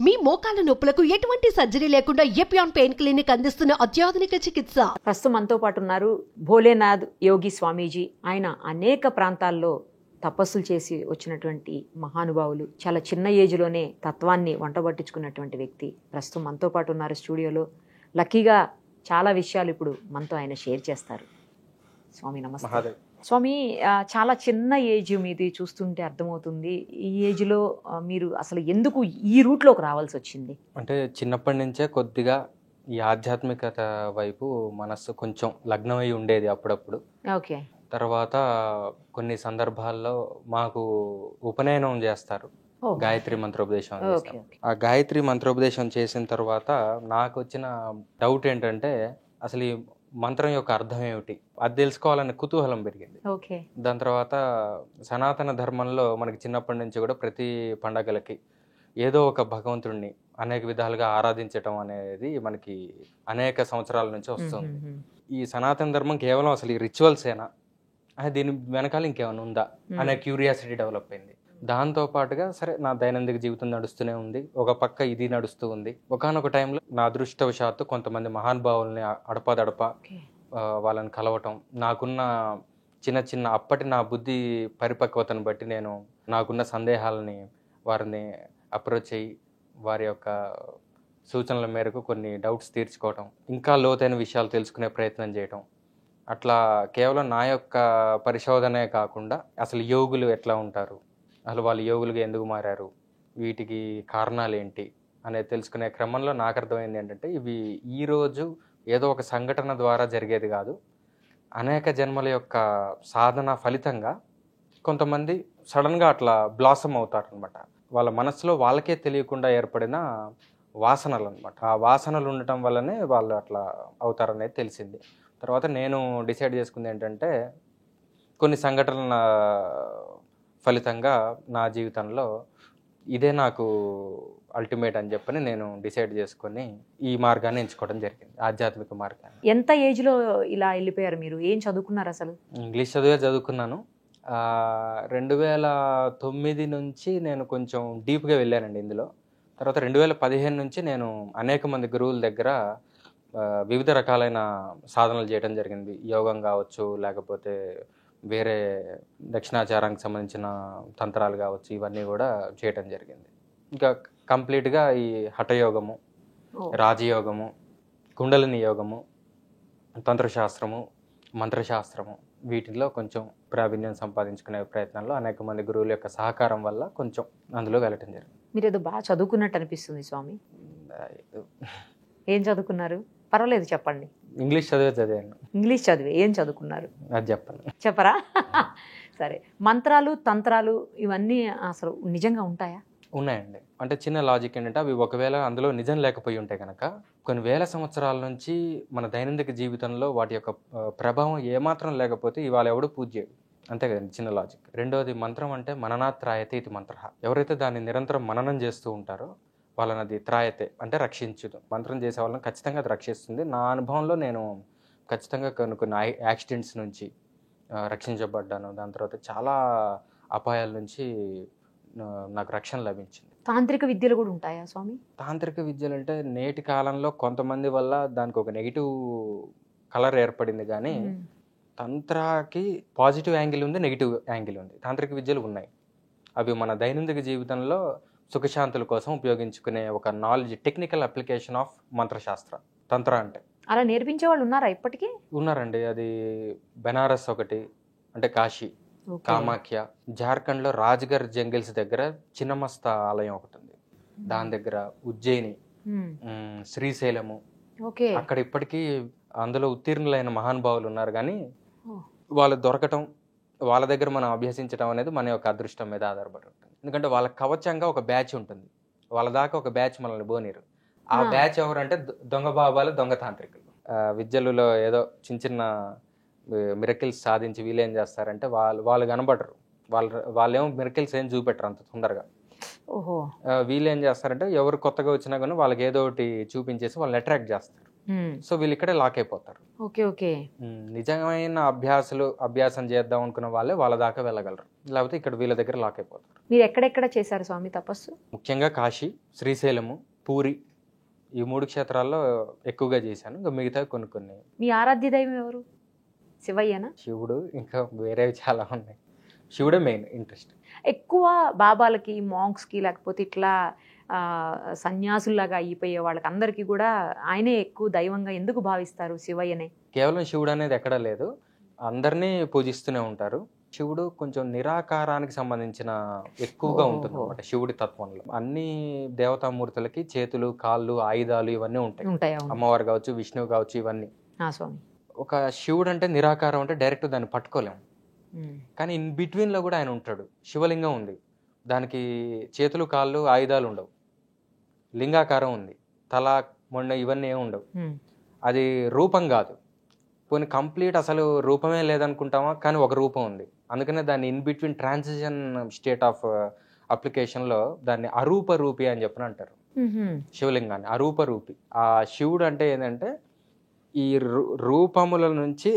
మీ మోకాల నొప్పులకు ఎటువంటి సర్జరీ లేకుండా ఎపియాన్ పెయిన్ క్లినిక్ అందిస్తున్న అత్యాధునిక చికిత్స. ప్రస్తుతం మనతో పాటు ఉన్నారు భోలేనాథ్ యోగి స్వామీజీ. ఆయన అనేక ప్రాంతాల్లో తపస్సులు చేసి వచ్చినటువంటి మహానుభావులు. చాలా చిన్న ఏజ్లోనే తత్వాన్ని వంటబట్టించుకున్నటువంటి వ్యక్తి ప్రస్తుతం మనతో పాటు ఉన్నారు స్టూడియోలో. లక్కీగా చాలా విషయాలు ఇప్పుడు మనతో ఆయన షేర్ చేస్తారు. స్వామి నమస్తే. స్వామి, చాలా చిన్న ఏజ్ మీది చూస్తుంటే అర్థమవుతుంది. ఈ ఏజ్లో మీరు అసలు ఎందుకు ఈ రూట్లోకి రావాల్సి వచ్చింది? అంటే చిన్నప్పటి నుంచే కొద్దిగా ఈ ఆధ్యాత్మికత వైపు మనస్సు కొంచెం లగ్నమై ఉండేది అప్పుడప్పుడు. ఓకే. తర్వాత కొన్ని సందర్భాల్లో మాకు ఉపనయనం చేస్తారు, గాయత్రి మంత్రోపదేశం చేస్తారు. ఆ గాయత్రి మంత్రోపదేశం చేసిన తర్వాత నాకు వచ్చిన డౌట్ ఏంటంటే అసలు ఈ మంత్రం యొక్క అర్థం ఏమిటి, అది తెలుసుకోవాలనే కుతూహలం పెరిగింది. దాని తర్వాత సనాతన ధర్మంలో మనకి చిన్నప్పటి నుంచి కూడా ప్రతి పండగలకి ఏదో ఒక భగవంతుడిని అనేక విధాలుగా ఆరాధించటం అనేది మనకి అనేక సంవత్సరాల నుంచి వస్తుంది. ఈ సనాతన ధర్మం కేవలం అసలు ఈ రిచువల్సేనా, దీని వెనకాల ఇంకేమైనా ఉందా అనే క్యూరియాసిటీ డెవలప్ అయింది. దాంతో పాటుగా సరే నా దైనందిక జీవితం నడుస్తూనే ఉంది, ఒక పక్క ఇది నడుస్తూ ఉంది. ఒకానొక టైంలో నా అదృష్టవశాత్తు కొంతమంది మహానుభావుల్ని అడపాదడప వాళ్ళని కలవటం, నాకున్న చిన్న చిన్న అప్పటి నా బుద్ధి పరిపక్వతను బట్టి నేను నాకున్న సందేహాలని వారిని అప్రోచ్ అయ్యి వారి యొక్క సూచనల మేరకు కొన్ని డౌట్స్ తీర్చుకోవటం, ఇంకా లోతైన విషయాలు తెలుసుకునే ప్రయత్నం చేయటం. అట్లా కేవలం నా యొక్క పరిశోధనే కాకుండా అసలు యోగులు ఎట్లా ఉంటారు, అసలు వాళ్ళు యోగులుగా ఎందుకు మారారు, వీటికి కారణాలు ఏంటి అనేది తెలుసుకునే క్రమంలో నాకు అర్థమైంది ఏంటంటే ఇవి ఈరోజు ఏదో ఒక సంఘటన ద్వారా జరిగేది కాదు. అనేక జన్మల యొక్క సాధన ఫలితంగా కొంతమంది సడన్గా అట్లా బ్లాసమ్ అవుతారనమాట. వాళ్ళ మనసులో వాళ్ళకే తెలియకుండా ఏర్పడిన వాసనలు అనమాట. ఆ వాసనలు ఉండటం వల్లనే వాళ్ళు అట్లా అవుతారనేది తెలిసింది. తర్వాత నేను డిసైడ్ చేసుకుంది ఏంటంటే కొన్ని సంఘటనల ఫలితంగా నా జీవితంలో ఇదే నాకు అల్టిమేట్ అని చెప్పని నేను డిసైడ్ చేసుకొని ఈ మార్గాన్ని ఎంచుకోవడం జరిగింది, ఆధ్యాత్మిక మార్గాన్ని. ఎంత ఏజ్లో ఇలా వెళ్ళిపోయారు మీరు? ఏం చదువుకున్నారు అసలు? ఇంగ్లీష్ చదువుకున్నాను. 2009 నుంచి నేను కొంచెం డీప్గా వెళ్ళానండి ఇందులో. తర్వాత 2015 నుంచి నేను అనేక మంది గురువుల దగ్గర వివిధ రకాలైన సాధనలు చేయడం జరిగింది. యోగం కావచ్చు, లేకపోతే వేరే దక్షిణాచారానికి సంబంధించిన తంత్రాలు కావచ్చు, ఇవన్నీ కూడా చేయటం జరిగింది. ఇంకా కంప్లీట్గా ఈ హఠయోగము, రాజయోగము, కుండలిని యోగము, తంత్రశాస్త్రము, మంత్రశాస్త్రము, వీటిలో కొంచెం ప్రావీణ్యం సంపాదించుకునే ప్రయత్నంలో అనేక మంది గురువుల యొక్క సహకారం వల్ల కొంచెం అందులో వెళ్ళటం జరిగింది. మీరు ఏదో బాగా చదువుకున్నట్టు అనిపిస్తుంది స్వామి. ఏం చదువుకున్నారు? పర్వాలేదు చెప్పండి. ఇంగ్లీష్ చదివాను. ఇంగ్లీష్ చదివే ఏం చదువుకున్నారు? అది చెప్పరా? సరే, మంత్రాలు తంత్రాలు ఇవన్నీ అసలు నిజంగా ఉంటాయా? ఉన్నాయండి. అంటే చిన్న లాజిక్ ఏంటంటే అవి ఒకవేళ అందులో నిజం లేకపోయి ఉంటే కనుక కొన్ని వేల సంవత్సరాల నుంచి మన దైనందిక జీవితంలో వాటి యొక్క ప్రభావం ఏమాత్రం లేకపోతే ఇవాళ ఎవడు పూజ చేయడు, అంతే కదండి, చిన్న లాజిక్. రెండోది, మంత్రం అంటే మననాత్రాయతే ఇది మంత్ర. ఎవరైతే దాన్ని నిరంతరం మననం చేస్తూ ఉంటారో వాళ్ళని అది త్రాయతే అంటే రక్షించుదు. మంత్రం చేసే వాళ్ళని ఖచ్చితంగా అది రక్షిస్తుంది. నా అనుభవంలో నేను ఖచ్చితంగా కొన్ని యాక్సిడెంట్స్ నుంచి రక్షించబడ్డాను. దాని తర్వాత చాలా అపాయాల నుంచి నాకు రక్షణ లభించింది. తాంత్రిక విద్యలు కూడా ఉంటాయా స్వామి? తాంత్రిక విద్యలు అంటే నేటి కాలంలో కొంతమంది వల్ల దానికి ఒక నెగిటివ్ కలర్ ఏర్పడింది, కానీ తంత్రాకి పాజిటివ్ యాంగిల్ ఉంది, నెగిటివ్ యాంగిల్ ఉంది. తాంత్రిక విద్యలు ఉన్నాయి, అవి మన దైనందిక జీవితంలో సుఖశాంతుల కోసం ఉపయోగించుకునే ఒక నాలెడ్జ్, టెక్నికల్ అప్లికేషన్ ఆఫ్ మంత్రశాస్త్ర తంత్ర. అంటే అలా నేర్పించే వాళ్ళు ఉన్నారా ఇప్పటికీ? ఉన్నారండి. అది బెనారస్ ఒకటి, అంటే కాశీ, కామాఖ్య, జార్ఖండ్లో రాజ్గర్ జంగిల్స్ దగ్గర చిన్నమస్తా ఆలయం ఒకటి ఉంది, దాని దగ్గర ఉజ్జయిని, శ్రీశైలము, అక్కడ ఇప్పటికీ అందులో ఉత్తీర్ణులైన మహానుభావులు ఉన్నారు. కానీ వాళ్ళు దొరకటం, వాళ్ళ దగ్గర మనం అభ్యసించడం అనేది మన యొక్క అదృష్టం మీద ఆధారపడి ఉంటుంది. ఎందుకంటే వాళ్ళ కవచంగా ఒక బ్యాచ్ ఉంటుంది, వాళ్ళ దాకా ఒక బ్యాచ్ మనల్ని బోనిరు. ఆ బ్యాచ్ ఎవరంటే దొంగ బాబాలు, దొంగ తాంత్రికులు. విద్యలలో ఏదో చిన్న చిన్న మిరకిల్స్ సాధించి వీళ్ళు ఏం చేస్తారంటే వాళ్ళు కనబడరు, వాళ్ళేమో మిరకిల్స్ ఏం చూపెట్టరు అంత తొందరగా. వీళ్ళు ఏం చేస్తారంటే ఎవరు కొత్తగా వచ్చినా కానీ వాళ్ళకి ఏదో ఒకటి చూపించేసి వాళ్ళని అట్రాక్ట్ చేస్తారు. సో వీళ్ళు ఇక్కడే లాక్ అయిపోతారు. Okay okay. నిజమైన అభ్యాసం చేద్దాం అనుకున్న వాళ్ళే వాళ్ళ దాకా వెళ్ళగలరు, లేకపోతే ఇక్కడ వీళ్ళ దగ్గర లాక్ అయిపోతారు. మీరు ఎక్కడెక్కడ చేశారు స్వామి తపస్సు? ముఖ్యంగా కాశీ, శ్రీశైలము, పూరి, ఈ 3 క్షేత్రాల్లో ఎక్కువగా చేశాను. ఇంకా మిగతా కొన్ని. మీ ఆరాధ్య దైవం ఎవరు? శివయ్యనా? శివుడు, ఇంకా వేరేవి చాలా ఉన్నాయి. శివుడే మెయిన్ ఇంట్రెస్ట్. ఎక్కువ బాబాలకి, మాంక్స్కి, లేకపోతే ఇట్లా సన్యాసుల్లాగా అయిపోయే వాళ్ళకి అందరికీ కూడా ఆయనే ఎక్కువ దైవంగా ఎందుకు భావిస్తారు శివయ్యనే? కేవలం శివుడు అనేది ఎక్కడా లేదు, అందరినీ పూజిస్తూనే ఉంటారు. శివుడు కొంచెం నిరాకారానికి సంబంధించిన ఎక్కువగా ఉంటుంది అన్నమాట శివుడి తత్వంలో. అన్ని దేవతామూర్తులకి చేతులు, కాళ్ళు, ఆయుధాలు ఇవన్నీ ఉంటాయి. అమ్మవారు కావచ్చు, విష్ణువు కావచ్చు, ఇవన్నీ. స్వామి, ఒక శివుడు అంటే నిరాకారం అంటే డైరెక్ట్ దాన్ని పట్టుకోలేము, కానీ ఇన్ బిట్వీన్ లో కూడా ఆయన ఉంటాడు. శివలింగం ఉంది, దానికి చేతులు, కాళ్ళు, ఆయుధాలు ఉండవు. లింగాకారం ఉంది, తల, మొండ ఇవన్నీ ఏమి ఉండవు. అది రూపం కాదు, పోనీ కంప్లీట్ అసలు రూపమే లేదనుకుంటామా, కానీ ఒక రూపం ఉంది. అందుకనే దాన్ని in between transition state of అప్లికేషన్లో దాన్ని అరూప రూపి అని చెప్పని అంటారు శివలింగాన్ని. అరూప రూపి. ఆ శివుడు అంటే ఏంటంటే ఈ రూపముల నుంచి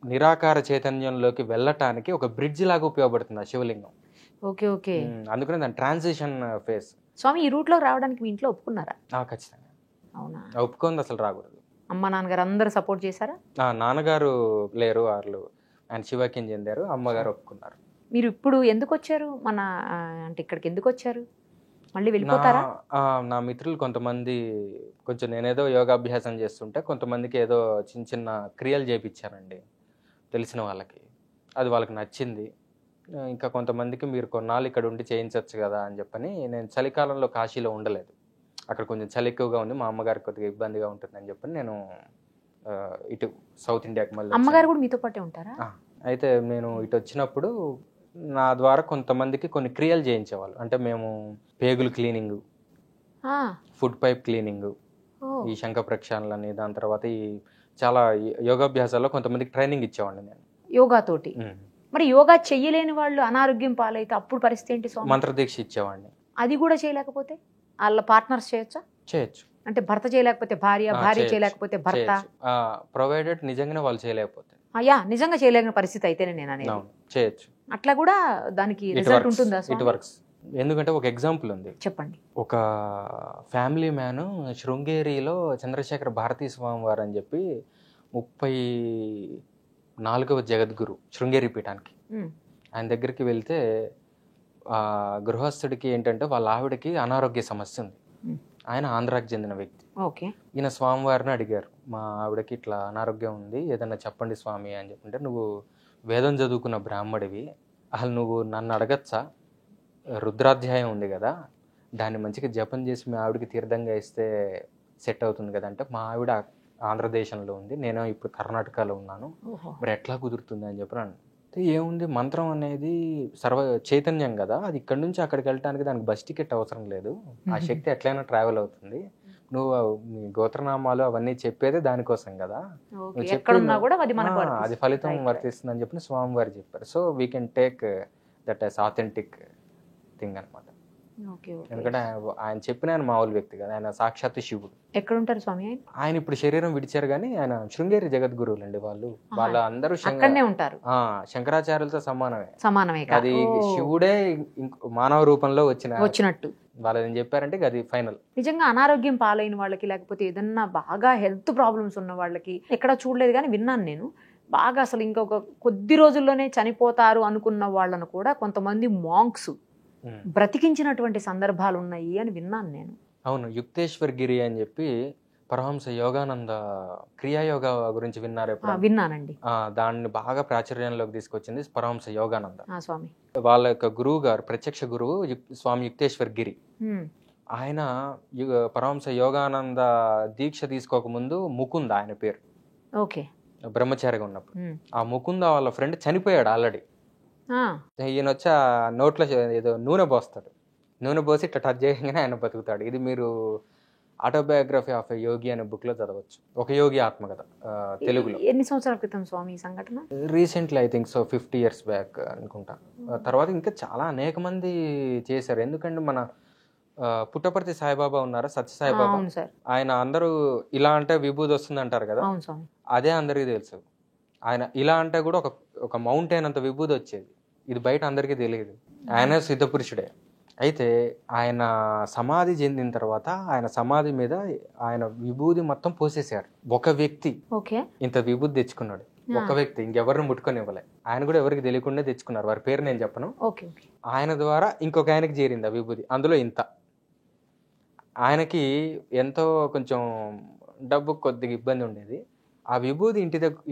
నిరాకార చైతన్యంలోకి వెళ్ళటానికి ఒక బ్రిడ్జ్ లాగా ఉపయోగపడుతుంది ఆ శివలింగం. Okay okay. అందుకనే దాని ట్రాన్సిషన్ ఫేస్. స్వామి, ఈ రూట్ లో రావడానికి మీ ఇంట్లో ఒప్పుకున్నారా? ఖచ్చితంగా. అవునా? ఒప్పుకుంది, అసలు రాకూడదు. అమ్మ నాన్నగారు అందరూ సపోర్ట్ చేశారా? నాన్నగారు లేరు, వాళ్ళు ఆయన శివాక్యం చెందారు. అమ్మగారు ఒప్పుకున్నారు. మీరు ఇప్పుడు ఎందుకు వచ్చారు మన అంటే ఇక్కడికి ఎందుకు వచ్చారు? మళ్ళీ వెళ్ళిపోతారా? నా మిత్రులు కొంతమంది, కొంచెం నేనేదో యోగాభ్యాసం చేస్తుంటే కొంతమందికి ఏదో చిన్న చిన్న క్రియలు చేయించానండి తెలిసిన వాళ్ళకి. అది వాళ్ళకి నచ్చింది. ఇంకా కొంతమందికి మీరు కొన్నాళ్ళు ఇక్కడ ఉండి చేయించవచ్చు కదా అని చెప్పని, నేను చలికాలంలో కాశీలో ఉండలేదు, అక్కడ కొంచెం చలి ఎక్కువగా ఉంది, మా అమ్మగారికి కొద్దిగా ఇబ్బందిగా ఉంటుందని చెప్పని నేను ఇటు సౌత్ ఇండియాకి మళ్ళీ. అమ్మగారు కూడా మీతో పాటే ఉంటారా? అయితే నేను ఇటు వచ్చినప్పుడు నా ద్వారా కొంతమందికి కొన్ని క్రియలు చేయించేవాళ్ళు. అంటే మేము పేగులు క్లీనింగ్, ఫుడ్ పైప్ క్లీనింగ్, ఈ శంఖ ప్రక్షాళనని, దాని తర్వాత ఈ చాలా యోగాభ్యాసాల్లో కొంతమందికి ట్రైనింగ్ ఇచ్చేవాడిని నేను యోగా తోటి. మరి యోగా చెయ్యలేని వాళ్ళు అనారోగ్యం పాలైతే అప్పుడు పరిస్థితి ఏంటి స్వామి? మంత్రదీక్ష ఇచ్చేవాడిని. అది కూడా చేయలేకపోతే వాళ్ళ పార్ట్నర్స్ చేయొచ్చా? చేయొచ్చు. అంటే భర్త చేయలేకపోతే భార్య, భార్య చేయలేకపోతే భర్త, ప్రొవైడెడ్ నిజంగానే వాళ్ళు చేయలేకపోతే. నిజంగా చేయలేని పరిస్థితి అయితేనే నేను అనేది. చేయొచ్చు. అట్లా కూడా దానికి రిజల్ట్ ఉంటుందా? It works. ఎందుకంటే ఒక ఎగ్జాంపుల్ ఉంది, చెప్పండి. ఒక ఫ్యామిలీ మ్యాన్ శృంగేరిలో చంద్రశేఖర భారతీ స్వామి వారు అని చెప్పి 34వ జగద్గురు శృంగేరి పీఠానికి, ఆయన దగ్గరికి వెళ్తే ఆ గృహస్థుడికి ఏంటంటే వాళ్ళ ఆవిడకి అనారోగ్య సమస్య ఉంది. ఆయన ఆంధ్రాకి చెందిన వ్యక్తి. ఈయన స్వామివారిని అడిగారు, మా ఆవిడకి ఇట్లా అనారోగ్యం ఉంది, ఏదన్నా చెప్పండి స్వామి అని చెప్పుంటే, నువ్వు వేదం చదువుకున్న బ్రాహ్మడివి, అసలు నువ్వు నన్ను అడగచ్చా, రుద్రాధ్యాయం ఉంది కదా, దాన్ని మంచిగా జపం చేసి మీ ఆవిడకి తీర్థంగా ఇస్తే సెట్ అవుతుంది కదా అంటే, మా ఆవిడ ఆంధ్రదేశంలో ఉంది, నేను ఇప్పుడు కర్ణాటకలో ఉన్నాను, మరి ఎట్లా కుదురుతుంది అని చెప్పాను. ఏముంది, మంత్రం అనేది సర్వ చైతన్యం కదా, అది ఇక్కడ నుంచి అక్కడికి వెళ్ళడానికి దానికి బస్ టికెట్ అవసరం లేదు, ఆ శక్తి ఎట్లయినా ట్రావెల్ అవుతుంది, నువ్వు గోత్రనామాలు అవన్నీ చెప్పేదే దానికోసం కదా, నువ్వు చెప్పి అది ఫలితం వర్తిస్తుంది అని చెప్పి స్వామివారు చెప్పారు. So we can take that as authentic thing అనమాట. ఎందుకంటే ఆయన చెప్పిన ఆయన మామూలు వ్యక్తి కదా, ఆయన సాక్షాత్ శివుడు. ఎక్కడ ఉంటారు స్వామి? ఆయన ఇప్పుడు శరీరం విడిచారు కానీ ఆయన శృంగేరి జగద్గురువులు అండి. వాళ్ళ అందరూ ఉంటారు, శంకరాచార్యులతో సమానమే. అది శివుడే మానవ రూపంలో వచ్చినట్టు వాళ్ళు ఏం చెప్పారంటే అది ఫైనల్. నిజంగా అనారోగ్యం పాలైన వాళ్ళకి, లేకపోతే ఏదన్నా బాగా హెల్త్ ప్రాబ్లమ్స్ ఉన్న వాళ్ళకి ఎక్కడ చూడలేదు కానీ విన్నాను నేను, బాగా అసలు ఇంకొక కొద్ది రోజుల్లోనే చనిపోతారు అనుకున్న వాళ్ళను కూడా కొంతమంది మాంక్స్ బ్రతికించినటువంటి సందర్భాలు ఉన్నాయి అని విన్నాను నేను. అవును, యుక్తేశ్వర్ గిరి అని చెప్పి పరమహంస యోగానంద క్రియాయోగా గురించి విన్నారు? విన్నానండి. దాన్ని బాగా ప్రాచుర్యంలోకి తీసుకొచ్చింది పరమహంస యోగానంద స్వామి. వాళ్ళ యొక్క గురువు గారు, ప్రత్యక్ష గురువు స్వామి యుక్తేశ్వర్ గిరి. ఆయన పరమహంస యోగానంద దీక్ష తీసుకోకముందు ముకుంద ఆయన పేరు, బ్రహ్మచారిగా ఉన్నప్పుడు. ఆ ముకుంద వాళ్ళ ఫ్రెండ్ చనిపోయాడు ఆల్రెడీ. ఈయన వచ్చి ఆ నోట్లో ఏదో నూనె పోస్తాడు, నూనె పోసి ఇట్లా టచ్ చేయగానే ఆయన బతుకుతాడు. ఇది మీరు ఆటోబయోగ్రఫీ ఆఫ్ ఎ యోగి అనే బుక్ లో చదవచ్చు, ఒక యోగి ఆత్మకథ, తెలుగులో. ఎన్ని సంవత్సరాల క్రితం స్వామి సంఘటన? Recently I think so 50 years back అనుకుంటా. తర్వాత ఇంకా చాలా అనేక మంది చేశారు. ఎందుకంటే మన పుట్టపర్తి సాయిబాబా ఉన్నారా, సత్య సాయిబాబా, అవును సార్. ఆయన అందరూ ఇలా అంటే విభూది వస్తుంది అంటారు కదా, అవును స్వామి. అదే అందరికీ తెలుసు. ఆయన ఇలా అంటే కూడా ఒక మౌంటైన్ అంత విభూది వచ్చేది, ఇది బయట అందరికీ తెలియదు. ఆయన సిద్ధపురుషుడే. అయితే ఆయన సమాధి చెందిన తర్వాత ఆయన సమాధి మీద ఆయన విభూది మొత్తం పోసేశారు. ఒక వ్యక్తి ఓకే. ఇంత విభూది తెచ్చుకున్నాడు, ఒక వ్యక్తి, ఇంకెవరిని ముట్టుకొని ఇవ్వలే. ఆయన కూడా ఎవరికి తెలియకుండా తెచ్చుకున్నారు, వారి పేరు నేను చెప్పను. ఓకే. ఆయన ద్వారా ఇంకొక ఆయనకి చేరింది ఆ విభూది, అందులో ఇంత. ఆయనకి ఎంతో కొంచెం డబ్బు కొద్దిగా ఇబ్బంది ఉండేది. ఆ విభూది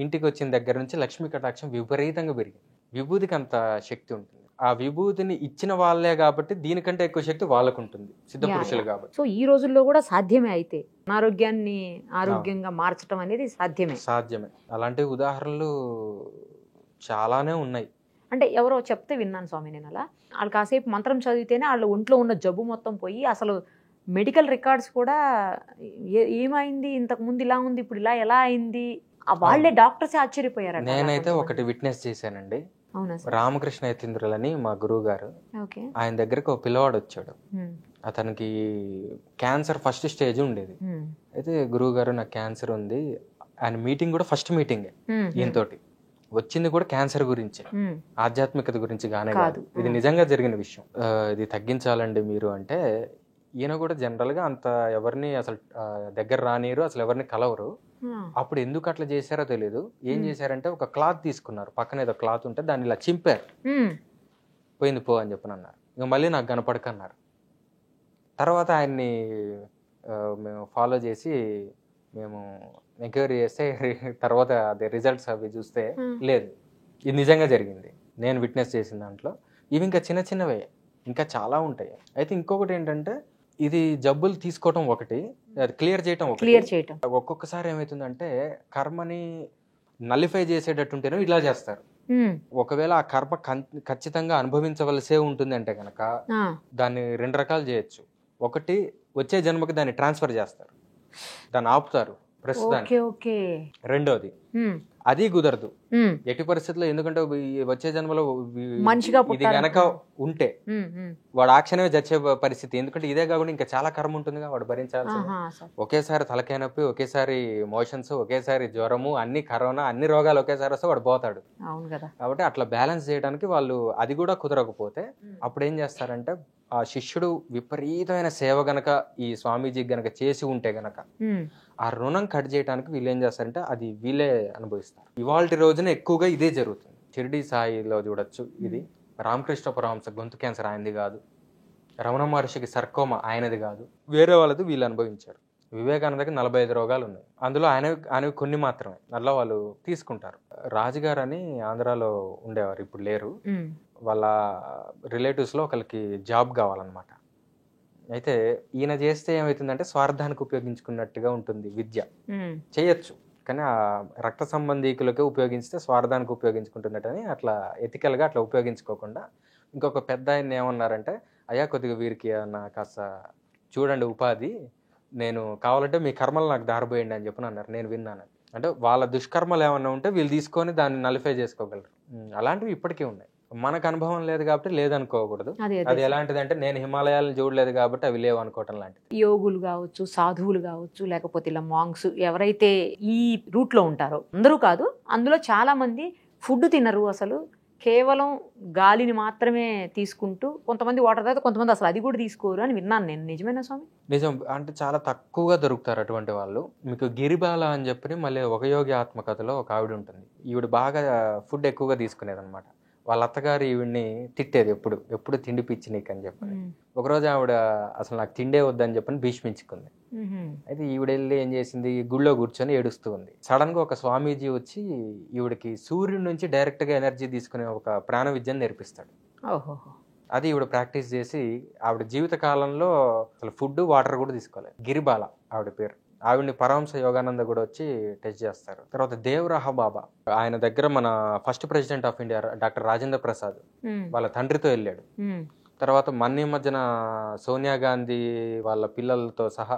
ఇంటికి వచ్చిన దగ్గర నుంచి లక్ష్మీ కటాక్షం విపరీతంగా పెరిగింది. విభూదికి అంత శక్తి ఉంటుంది. ఆ విభూతిని ఇచ్చిన వాళ్ళే కాబట్టి దీనికంటే ఎక్కువ శక్తి వాళ్ళకు ఉంటుంది, సిద్ధ పురుషులు కాబట్టి. సో ఈ రోజుల్లో కూడా సాధ్యమే, అయితే అనారోగ్యాన్ని ఆరోగ్యంగా మార్చడం అనేది సాధ్యమే. అలాంటి ఉదాహరణలు చాలానే ఉన్నాయి. అంటే ఎవరో చెప్తే విన్నాను స్వామి నేను. అలా వాళ్ళు కాసేపు మంత్రం చదివితేనే వాళ్ళ ఒంట్లో ఉన్న జబ్బు మొత్తం పోయి, అసలు మెడికల్ రికార్డ్స్ కూడా ఏమైంది, ఇంతకు ముందు ఇలా ఉంది, ఇప్పుడు ఇలా ఎలా అయింది, వాళ్ళే డాక్టర్స్ ఆశ్చర్యపోయారు. నేనైతే ఒకటి విట్నెస్ చేశానండి. రామకృష్ణ యతీంద్రులని మా గురువు గారు, ఆయన దగ్గరకు ఒక పిల్లవాడు వచ్చాడు. అతనికి క్యాన్సర్ ఫస్ట్ స్టేజ్ ఉండేది. అయితే గురువు గారు నాకు క్యాన్సర్ ఉంది, ఆయన మీటింగ్ కూడా ఫస్ట్ మీటింగే ఈయనతోటి వచ్చింది కూడా క్యాన్సర్ గురించి, ఆధ్యాత్మికత గురించి గానే కాదు. ఇది నిజంగా జరిగిన విషయం. ఇది తగ్గించాలండి మీరు అంటే, ఈయన కూడా జనరల్ గా అంత ఎవరిని అసలు దగ్గర రానియరు, అసలు ఎవరిని కలవరు. అప్పుడు ఎందుకు అట్లా చేశారో తెలియదు. ఏం చేశారంటే ఒక క్లాత్ తీసుకున్నారు, పక్కన ఏదో క్లాత్ ఉంటే దాన్ని ఇలా చింపారు, పోయింది పో అని చెప్పని అన్నారు. ఇక మళ్ళీ నాకు కనపడకన్నారు. తర్వాత ఆయన్ని మేము ఫాలో చేసి మేము ఎంక్వైరీ చేస్తే తర్వాత అదే రిజల్ట్స్ అవి చూస్తే లేదు, ఇది నిజంగా జరిగింది, నేను విట్నెస్ చేసిన దాంట్లో. ఇవి ఇంకా చిన్న చిన్నవే, ఇంకా చాలా ఉంటాయి. అయితే ఇంకొకటి ఏంటంటే, ఇది జబ్బులు తీసుకోవటం ఒకటి, అది క్లియర్ చేయటం ఒకటి. ఒక్కొక్కసారి ఏమవుతుందంటే కర్మని నలిఫై చేసేటట్టుంటేనే ఇలా చేస్తారు. ఒకవేళ ఆ కర్మ ఖచ్చితంగా అనుభవించవలసే ఉంటుంది అంటే కనుక దాన్ని 2 రకాలు చేయొచ్చు. ఒకటి, వచ్చే జన్మకి దాన్ని ట్రాన్స్ఫర్ చేస్తారు, దాన్ని ఆపుతారు ప్రస్తుతానికి. రెండోది, అది కుదరదు ఎట్టి పరిస్థితుల్లో, ఎందుకంటే వచ్చే జన్మలో ఇది గనక ఉంటే వాడు ఆ క్షణమే చచ్చే పరిస్థితి. ఎందుకంటే ఇదే కాకుండా ఇంకా చాలా కర్మ ఉంటుందిగా వాడు భరించాల్సింది. ఒకేసారి తలకాయ నొప్పి, ఒకేసారి మోషన్స్, ఒకేసారి జ్వరము, అన్ని కరోనా, అన్ని రోగాలు ఒకేసారి వస్తే వాడు పోతాడు. కాబట్టి అట్లా బ్యాలెన్స్ చేయడానికి వాళ్ళు, అది కూడా కుదరకపోతే అప్పుడు ఏం చేస్తారంటే, ఆ శిష్యుడు విపరీతమైన సేవ గనక ఈ స్వామీజీ గనక చేసి ఉంటే గనక ఆ రుణం కట్ చేయడానికి వీళ్ళు ఏం చేస్తారంటే అది వీళ్ళే అనుభవిస్తారు. ఇవాళ రోజున ఎక్కువగా ఇదే జరుగుతుంది. షిరిడి సాయిలో చూడొచ్చు. ఇది రామకృష్ణ పరమహంస గొంతు క్యాన్సర్ ఆయనది కాదు, రమణ మహర్షికి సర్కోమా ఆయనది కాదు, వేరే వాళ్ళది వీళ్ళు అనుభవించారు. వివేకానందకి 45 రోగాలు ఉన్నాయి, అందులో ఆయనవి కొన్ని మాత్రమే, అలా వాళ్ళు తీసుకుంటారు. రాజుగారు అని ఆంధ్రాలో ఉండేవారు, ఇప్పుడు లేరు. వాళ్ళ రిలేటివ్స్లో ఒకరికి జాబ్ కావాలన్నమాట. అయితే ఈయన చేస్తే ఏమవుతుందంటే స్వార్థానికి ఉపయోగించుకున్నట్టుగా ఉంటుంది. విద్య చేయొచ్చు, కానీ ఆ రక్త సంబంధీకులకే ఉపయోగిస్తే స్వార్థానికి ఉపయోగించుకుంటున్నట్టని అట్లా ఎథికల్గా అట్లా ఉపయోగించుకోకుండా ఇంకొక పెద్ద ఆయన ఏమన్నారంటే, అయ్యా కొద్దిగా వీరికి కాస్త చూడండి ఉపాధి, నేను కావాలంటే మీ కర్మలు నాకు దారిపోయండి అని చెప్పని అన్నారు. నేను విన్నాను. అంటే వాళ్ళ దుష్కర్మలు ఏమన్నా ఉంటే వీళ్ళు తీసుకొని దాన్ని నలిఫై చేసుకోగలరు. అలాంటివి ఇప్పటికీ ఉన్నాయి. మనకు అనుభవం లేదు కాబట్టి లేదనుకోకూడదు. అది ఎలాంటిది అంటే, నేను హిమాలయాలను చూడలేదు కాబట్టి అవి లేవు అనుకోవటం లాంటిది. యోగులు కావచ్చు, సాధువులు కావచ్చు, లేకపోతే ఇలా మాంగ్స్ ఎవరైతే ఈ రూట్ లో ఉంటారో, అందరూ కాదు, అందులో చాలా మంది ఫుడ్ తినరు, అసలు కేవలం గాలిని మాత్రమే తీసుకుంటూ, కొంతమంది వాటర్ తాగితే కొంతమంది అసలు అది కూడా తీసుకోరు అని విన్నాను నేను. నిజమేనా స్వామి? నిజం. అంటే చాలా తక్కువగా దొరుకుతారు అటువంటి వాళ్ళు. మీకు గిరిబాల అని చెప్పి మళ్ళీ ఒక యోగి ఆత్మకథలో ఒక ఆవిడ ఉంటుంది. ఈవిడ బాగా ఫుడ్ ఎక్కువగా తీసుకునేది అనమాట. వాళ్ళ అత్తగారు ఈవిడ్ని తిట్టేది, ఎప్పుడు తిండి పిచ్చి నీకు అని చెప్పని. ఒకరోజు ఆవిడ అసలు నాకు తిండే వద్దని చెప్పని భీష్మించుకుంది. అయితే ఈవిడ వెళ్ళి ఏం చేసింది, గుళ్ళో కూర్చొని ఏడుస్తూ ఉంది. సడన్ గా ఒక స్వామీజీ వచ్చి ఈవిడకి సూర్యుడి నుంచి డైరెక్ట్ గా ఎనర్జీ తీసుకునే ఒక ప్రాణ విద్యను నేర్పిస్తాడు. అది ఈవిడ ప్రాక్టీస్ చేసి ఆవిడ జీవిత కాలంలో అసలు ఫుడ్ వాటర్ కూడా తీసుకోలేదు. గిరిబాల ఆవిడ పేరు. ఆవిడ్ని పరమహంస యోగానంద కూడా వచ్చి టెస్ట్ చేస్తారు. తర్వాత దేవరాహ బాబా, ఆయన దగ్గర మన first president of India doctor Rajendra Prasad వాళ్ళ తండ్రితో వెళ్ళాడు. తర్వాత మన్నీ మధ్యన సోనియా గాంధీ వాళ్ళ పిల్లలతో సహా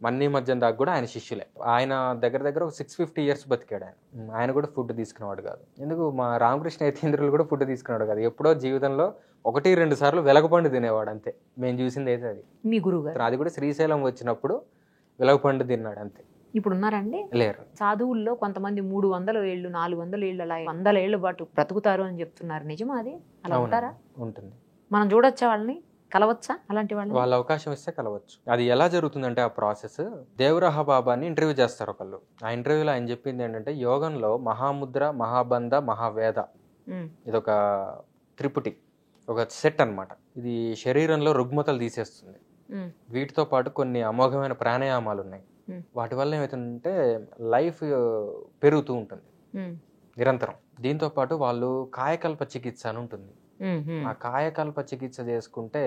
మన్నీ మధ్యన దాకా కూడా ఆయన శిష్యులే. ఆయన దగ్గర ఒక 650 years బతికాడు. ఆయన కూడా ఫుడ్ తీసుకునేవాడు కాదు. ఎందుకు మా రామకృష్ణ యతీంద్రులు కూడా ఫుడ్ తీసుకునేవాడు కాదు. ఎప్పుడో జీవితంలో 1-2 సార్లు వెలగపండు తినేవాడు అంతే. మేము చూసింది అయితే అది. మీ గురువు గారు అది కూడా శ్రీశైలం వచ్చినప్పుడు వెలగపండు తిన్నాడు అంతే. ఇప్పుడు ఉన్నారండి? లేరు. సాధువుల్లో కొంతమంది 300 ఏళ్ళు 400 ఏళ్ళు అలా 100 ఏళ్ళ పాటు బ్రతుకుతారు అని చెప్తున్నారు. నిజమా అది? అలా ఉంటారా? ఉంటుంది. మనం చూడొచ్చా వాళ్ళని, కలవచ్చా అలాంటి వాళ్ళని? వాళ్ళ అవకాశం ఇస్తే కలవచ్చు. అది ఎలా జరుగుతుందంటే ఆ ప్రాసెస్, దేవరాహ బాబాని ఇంటర్వ్యూ చేస్తారు ఒకళ్ళు. ఆ ఇంటర్వ్యూలో ఆయన చెప్పింది ఏంటంటే యోగంలో మహాముద్ర, మహాబంధ, మహావేద ఇదొక త్రిపుటి, ఒక సెట్ అన్నమాట. ఇది శరీరంలో రుగ్మతలు తీసేస్తుంది. వీటితో పాటు కొన్ని అమోఘమైన ప్రాణాయామాలు ఉన్నాయి. వాటి వల్ల ఏమవుతుందంటే లైఫ్ పెరుగుతూ ఉంటుంది నిరంతరం. దీంతో పాటు వాళ్ళు కాయకల్ప చికిత్స అని ఉంటుంది. ఆ కాయకల్ప చికిత్స చేసుకుంటే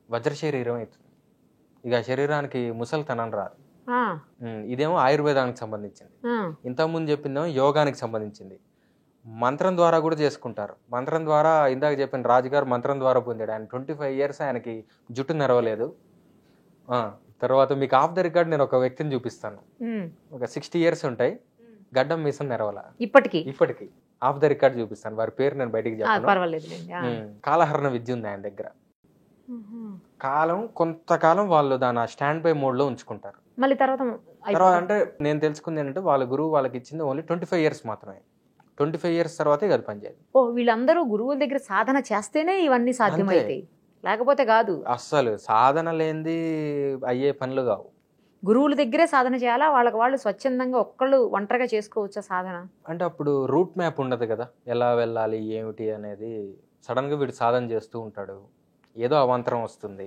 వజ్ర శరీరం అవుతుంది. ఇక శరీరానికి ముసలితనం రాదు. ఇదేమో ఆయుర్వేదానికి సంబంధించింది. ఇంతకుముందు చెప్పిందేమో యోగానికి సంబంధించింది. మంత్రం ద్వారా కూడా చేసుకుంటారు. మంత్రం ద్వారా ఇందాక చెప్పిన రాజుగారు మంత్రం ద్వారా పొందాడు. ఆయన 25 years ఆయనకి జుట్టు నెరవలేదు. తర్వాత మీకు ఆఫ్ ద రికార్డ్ నేను ఒక వ్యక్తిని చూపిస్తాను. ఒక 60 years ఉంటాయి, గడ్డం మీసం నెరవల. ఇప్పటికి ఆఫ్ ద రికార్డ్ చూపిస్తాను. వారి పేరు నేను బయటికి చెప్పాను. కాలహరణ విద్య ఉంది ఆయన దగ్గర. కొంతకాలం వాళ్ళు దాని స్టాండ్ బై మోడ్ లో ఉంచుకుంటారు. మళ్ళీ తర్వాత అంటే నేను తెలుసుకుంది ఏంటంటే వాళ్ళ గురువు వాళ్ళకి ఇచ్చింది ఓన్లీ 25 years మాత్రమే. 25 years తర్వాతే అది పనిచేయదు. వీళ్ళందరూ గురువుల దగ్గర సాధన చేస్తేనే ఇవన్నీ సాధ్యమవుతాయి, లేకపోతే కాదు. అస్సలు సాధన లేనిది అయ్యే పనులు కావు. గురువుల దగ్గరే సాధన చేయాలా? వాళ్ళకి వాళ్ళు స్వచ్ఛందంగా ఒక్కళ్ళు ఒంటరిగా చేసుకోవచ్చా సాధన? అంటే అప్పుడు రూట్ మ్యాప్ ఉండదు కదా, ఎలా వెళ్ళాలి ఏమిటి అనేది. సడన్ గా వీడు సాధన చేస్తూ ఉంటాడు, ఏదో అవాంతరం వస్తుంది.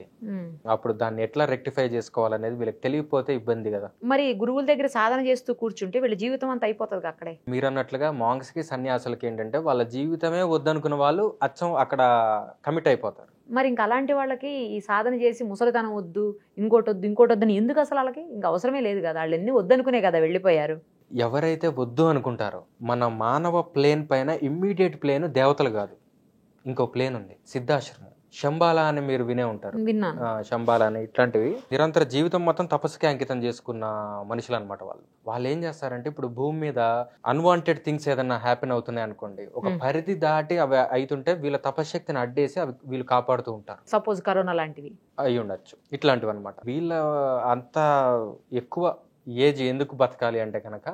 అప్పుడు దాన్ని ఎట్లా రెక్టిఫై చేసుకోవాలనేది వీళ్ళకి తెలియకపోతే ఇబ్బంది కదా. మరి గురువుల దగ్గర సాధన చేస్తూ కూర్చుంటే వీళ్ళ జీవితం అంతా అయిపోతుంది అక్కడే. మీరు అన్నట్లుగా మాంగ్స్ కి సన్యాసులకి ఏంటంటే వాళ్ళ జీవితమే వద్దనుకున్న వాళ్ళు అచ్చం అక్కడ కమిట్ అయిపోతారు. మరి ఇంకా అలాంటి వాళ్ళకి ఈ సాధన చేసి ముసలితనం వద్దు, ఇంకోటి వద్దని ఎందుకు అసలు? వాళ్ళకి ఇంకా అవసరమే లేదు కదా, వాళ్ళు ఎన్ని వద్దనుకునే కదా వెళ్ళిపోయారు. ఎవరైతే వద్దు అనుకుంటారో, మన మానవ ప్లేన్ పైన ఇమ్మీడియట్ ప్లేన్ దేవతలు కాదు, ఇంకో ప్లేన్ ఉంది, సిద్ధాశ్రమం. శంబాల అని మీరు వినే ఉంటారు. శంబాల అని ఇట్లాంటివి నిరంతర జీవితం మొత్తం తపస్సుకే అంకితం చేసుకున్న మనుషులు అనమాట. వాళ్ళు ఏం చేస్తారంటే ఇప్పుడు భూమి మీద అన్వాంటెడ్ థింగ్స్ ఏదన్నా హ్యాపెన్ అవుతున్నాయి అనుకోండి, ఒక పరిధి దాటి అవి అవుతుంటే వీళ్ళ తపశక్తిని అడ్డేసి అవి వీళ్ళు కాపాడుతూ ఉంటారు. సపోజ్ కరోనా లాంటివి అయి ఉండొచ్చు, ఇట్లాంటివి అనమాట. వీళ్ళ అంత ఎక్కువ ఏజ్ ఎందుకు బతకాలి అంటే కనుక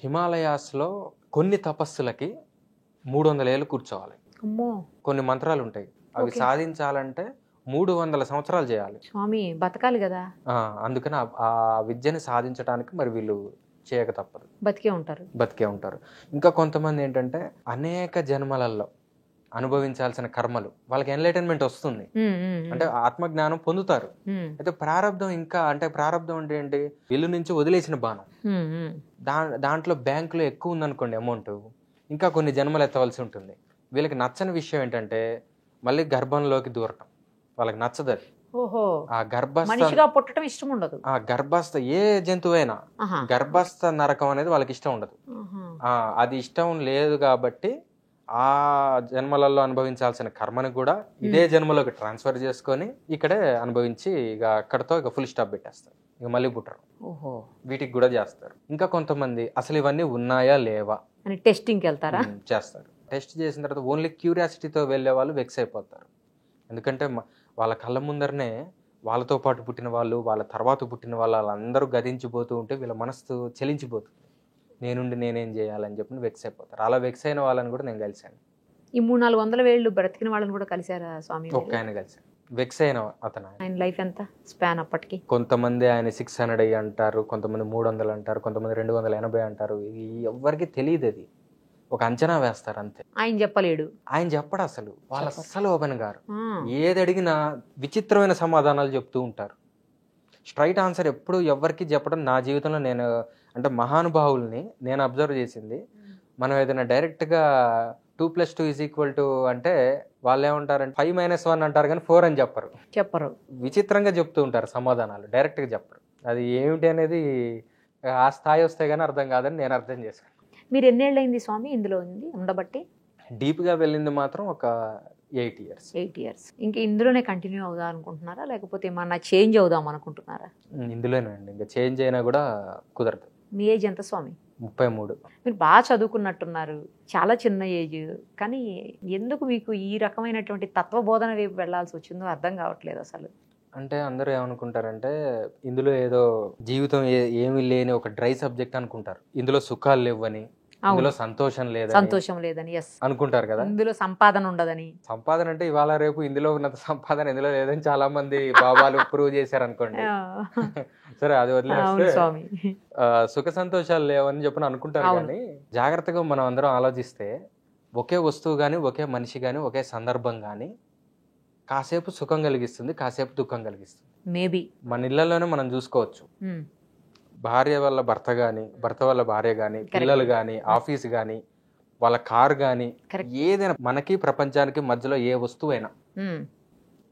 హిమాలయాస్ లో కొన్ని తపస్సులకి 300 ఏళ్ళు కూర్చోవాలి. కొన్ని మంత్రాలు ఉంటాయి, అవి సాధించాలంటే 300 సంవత్సరాలు చేయాలి. స్వామి బతకాలి కదా. అందుకని ఆ విద్యని సాధించడానికి మరి వీళ్ళు చేయక తప్పదు, బతికే ఉంటారు. ఇంకా కొంతమంది ఏంటంటే అనేక జన్మలలో అనుభవించాల్సిన కర్మలు, వాళ్ళకి ఎన్లైటన్మెంట్ వస్తుంది, అంటే ఆత్మజ్ఞానం పొందుతారు. అయితే ప్రారంధం ప్రారంధం అంటే ఏంటి? వీళ్ళు నుంచి వదిలేసిన బాణం. దాంట్లో బ్యాంకులో ఎక్కువ ఉందనుకోండి అమౌంట్, ఇంకా కొన్ని జన్మలు ఎత్తవలసి ఉంటుంది. వీళ్ళకి నచ్చని విషయం ఏంటంటే మళ్ళీ గర్భంలోకి దూరటం, వాళ్ళకి నచ్చదు. ఆ గర్భస్థ పుట్టడం ఇష్టం ఉండదు. ఆ గర్భస్థ ఏ జంతువైనా గర్భస్థ నరకం అనేది వాళ్ళకి ఇష్టం ఉండదు. అది ఇష్టం లేదు కాబట్టి ఆ జన్మలలో అనుభవించాల్సిన కర్మని కూడా ఇదే జన్మలోకి ట్రాన్స్ఫర్ చేసుకొని ఇక్కడే అనుభవించి ఇక అక్కడతో ఇక ఫుల్ స్టాప్ పెట్టేస్తారు, ఇక మళ్ళీ పుట్టరు. వీటికి కూడా చేస్తారు. ఇంకా కొంతమంది అసలు ఇవన్నీ ఉన్నాయా లేవా అని టెస్టింగ్కి వెళ్తారా, చేస్తారు. టెస్ట్ చేసిన తర్వాత ఓన్లీ క్యూరియాసిటీతో వెళ్ళే వాళ్ళు వెక్స్ అయిపోతారు. ఎందుకంటే వాళ్ళ కళ్ళ ముందరనే వాళ్ళతో పాటు పుట్టిన వాళ్ళు, వాళ్ళ తర్వాత పుట్టిన వాళ్ళందరూ గతించిపోతూ ఉంటే వీళ్ళ మనసు చెలించిపోతుంది. నేనేం చేయాలని చెప్పి వెక్స్ అయిపోతారు. అలా వెక్స్ అయిన వాళ్ళని కూడా నేను కలిశాను. ఈ 300-400 ఏళ్ళు బ్రతికిన వాళ్ళని కూడా కలిశారా స్వామి? ఒక్క ఆయన కలిశాను, వెక్స్ అయిన అతను. ఆయన లైఫ్ ఎంత స్పాన్ అప్పటికి? కొంతమంది ఆయన 600 అంటారు, కొంతమంది 300 అంటారు, కొంతమంది 280 అంటారు. ఎవరికి తెలియదు, అది ఒక అంచనా వేస్తారు అంతే. ఆయన చెప్పలేడు, ఆయన చెప్పడు అసలు. వాళ్ళు అస్సలు ఓపెన్ గారు, ఏది అడిగినా విచిత్రమైన సమాధానాలు చెప్తూ ఉంటారు. స్ట్రైట్ ఆన్సర్ ఎప్పుడు ఎవరికి చెప్పడం నా జీవితంలో నేను అంటే మహానుభావుల్ని నేను అబ్జర్వ్ చేసింది. మనం ఏదైనా డైరెక్ట్గా 2+2 అంటే వాళ్ళు ఏమంటారంటే 5-1 అంటారు కానీ 4 అని చెప్పరు. విచిత్రంగా చెప్తూ ఉంటారు సమాధానాలు, డైరెక్ట్గా చెప్పరు. అది ఏమిటి అనేది ఆ స్థాయి వస్తే కానీ అర్థం కాదని నేను అర్థం చేసుకున్నాను. మీరు ఎన్నేళ్ళైంది స్వామి ఇందులో ఉండబట్టి? డీప్గా వెళ్ళింది మాత్రం ఒక 8 years. ఇంకా ఇందులోనే కంటిన్యూ అవుదాం అనుకుంటున్నారా, లేకపోతే ఏమన్నా చేంజ్ అవుదాం అనుకుంటున్నారా? ఇందులోనే అండి, ఇంకా చేంజ్ అయినా కూడా కుదరదు. మీ ఏజ్ ఎంత స్వామి? 33. మీరు బాగా చదువుకున్నట్టున్నారు, చాలా చిన్న ఏజ్, కానీ ఎందుకు మీకు ఈ రకమైనటువంటి తత్వబోధన వైపు వెళ్ళాల్సి వచ్చిందో అర్థం కావట్లేదు అసలు. అంటే అందరూ ఏమనుకుంటారంటే ఇందులో ఏదో జీవితం ఏమీ లేని ఒక డ్రై సబ్జెక్ట్ అనుకుంటారు. ఇందులో సుఖాలు లేవని, ఇందులో సంతోషం సంతోషం లేదని ఎస్ అనుకుంటారు కదా. ఇందులో సంపాదన ఉండదని. సంపాదన అంటే ఇవాళ రేపు ఇందులో ఉన్నంత సంపాదన ఇందులో లేదని చాలా మంది బాబాలు ప్రూవ్ చేశారు అనుకోండి. సరే అది వదిలేస్తే స్వామి సుఖ సంతోషాలు లేవని చెప్పని అనుకుంటారు. కానీ జాగ్రత్తగా మనం అందరం ఆలోచిస్తే ఒకే వస్తువు కానీ, ఒకే మనిషి కానీ, ఒకే సందర్భం కానీ కాసేపు సుఖం కలిగిస్తుంది, కాసేపు దుఃఖం కలిగిస్తుంది. మేబీ మన ఇళ్లలోనే మనం చూసుకోవచ్చు. భార్య వల్ల భర్త కానీ, భర్త వల్ల భార్య కానీ, పిల్లలు కానీ, ఆఫీస్ కానీ, వాళ్ళ కార్ కానీ, ఏదైనా మనకి ప్రపంచానికి మధ్యలో ఏ వస్తువైనా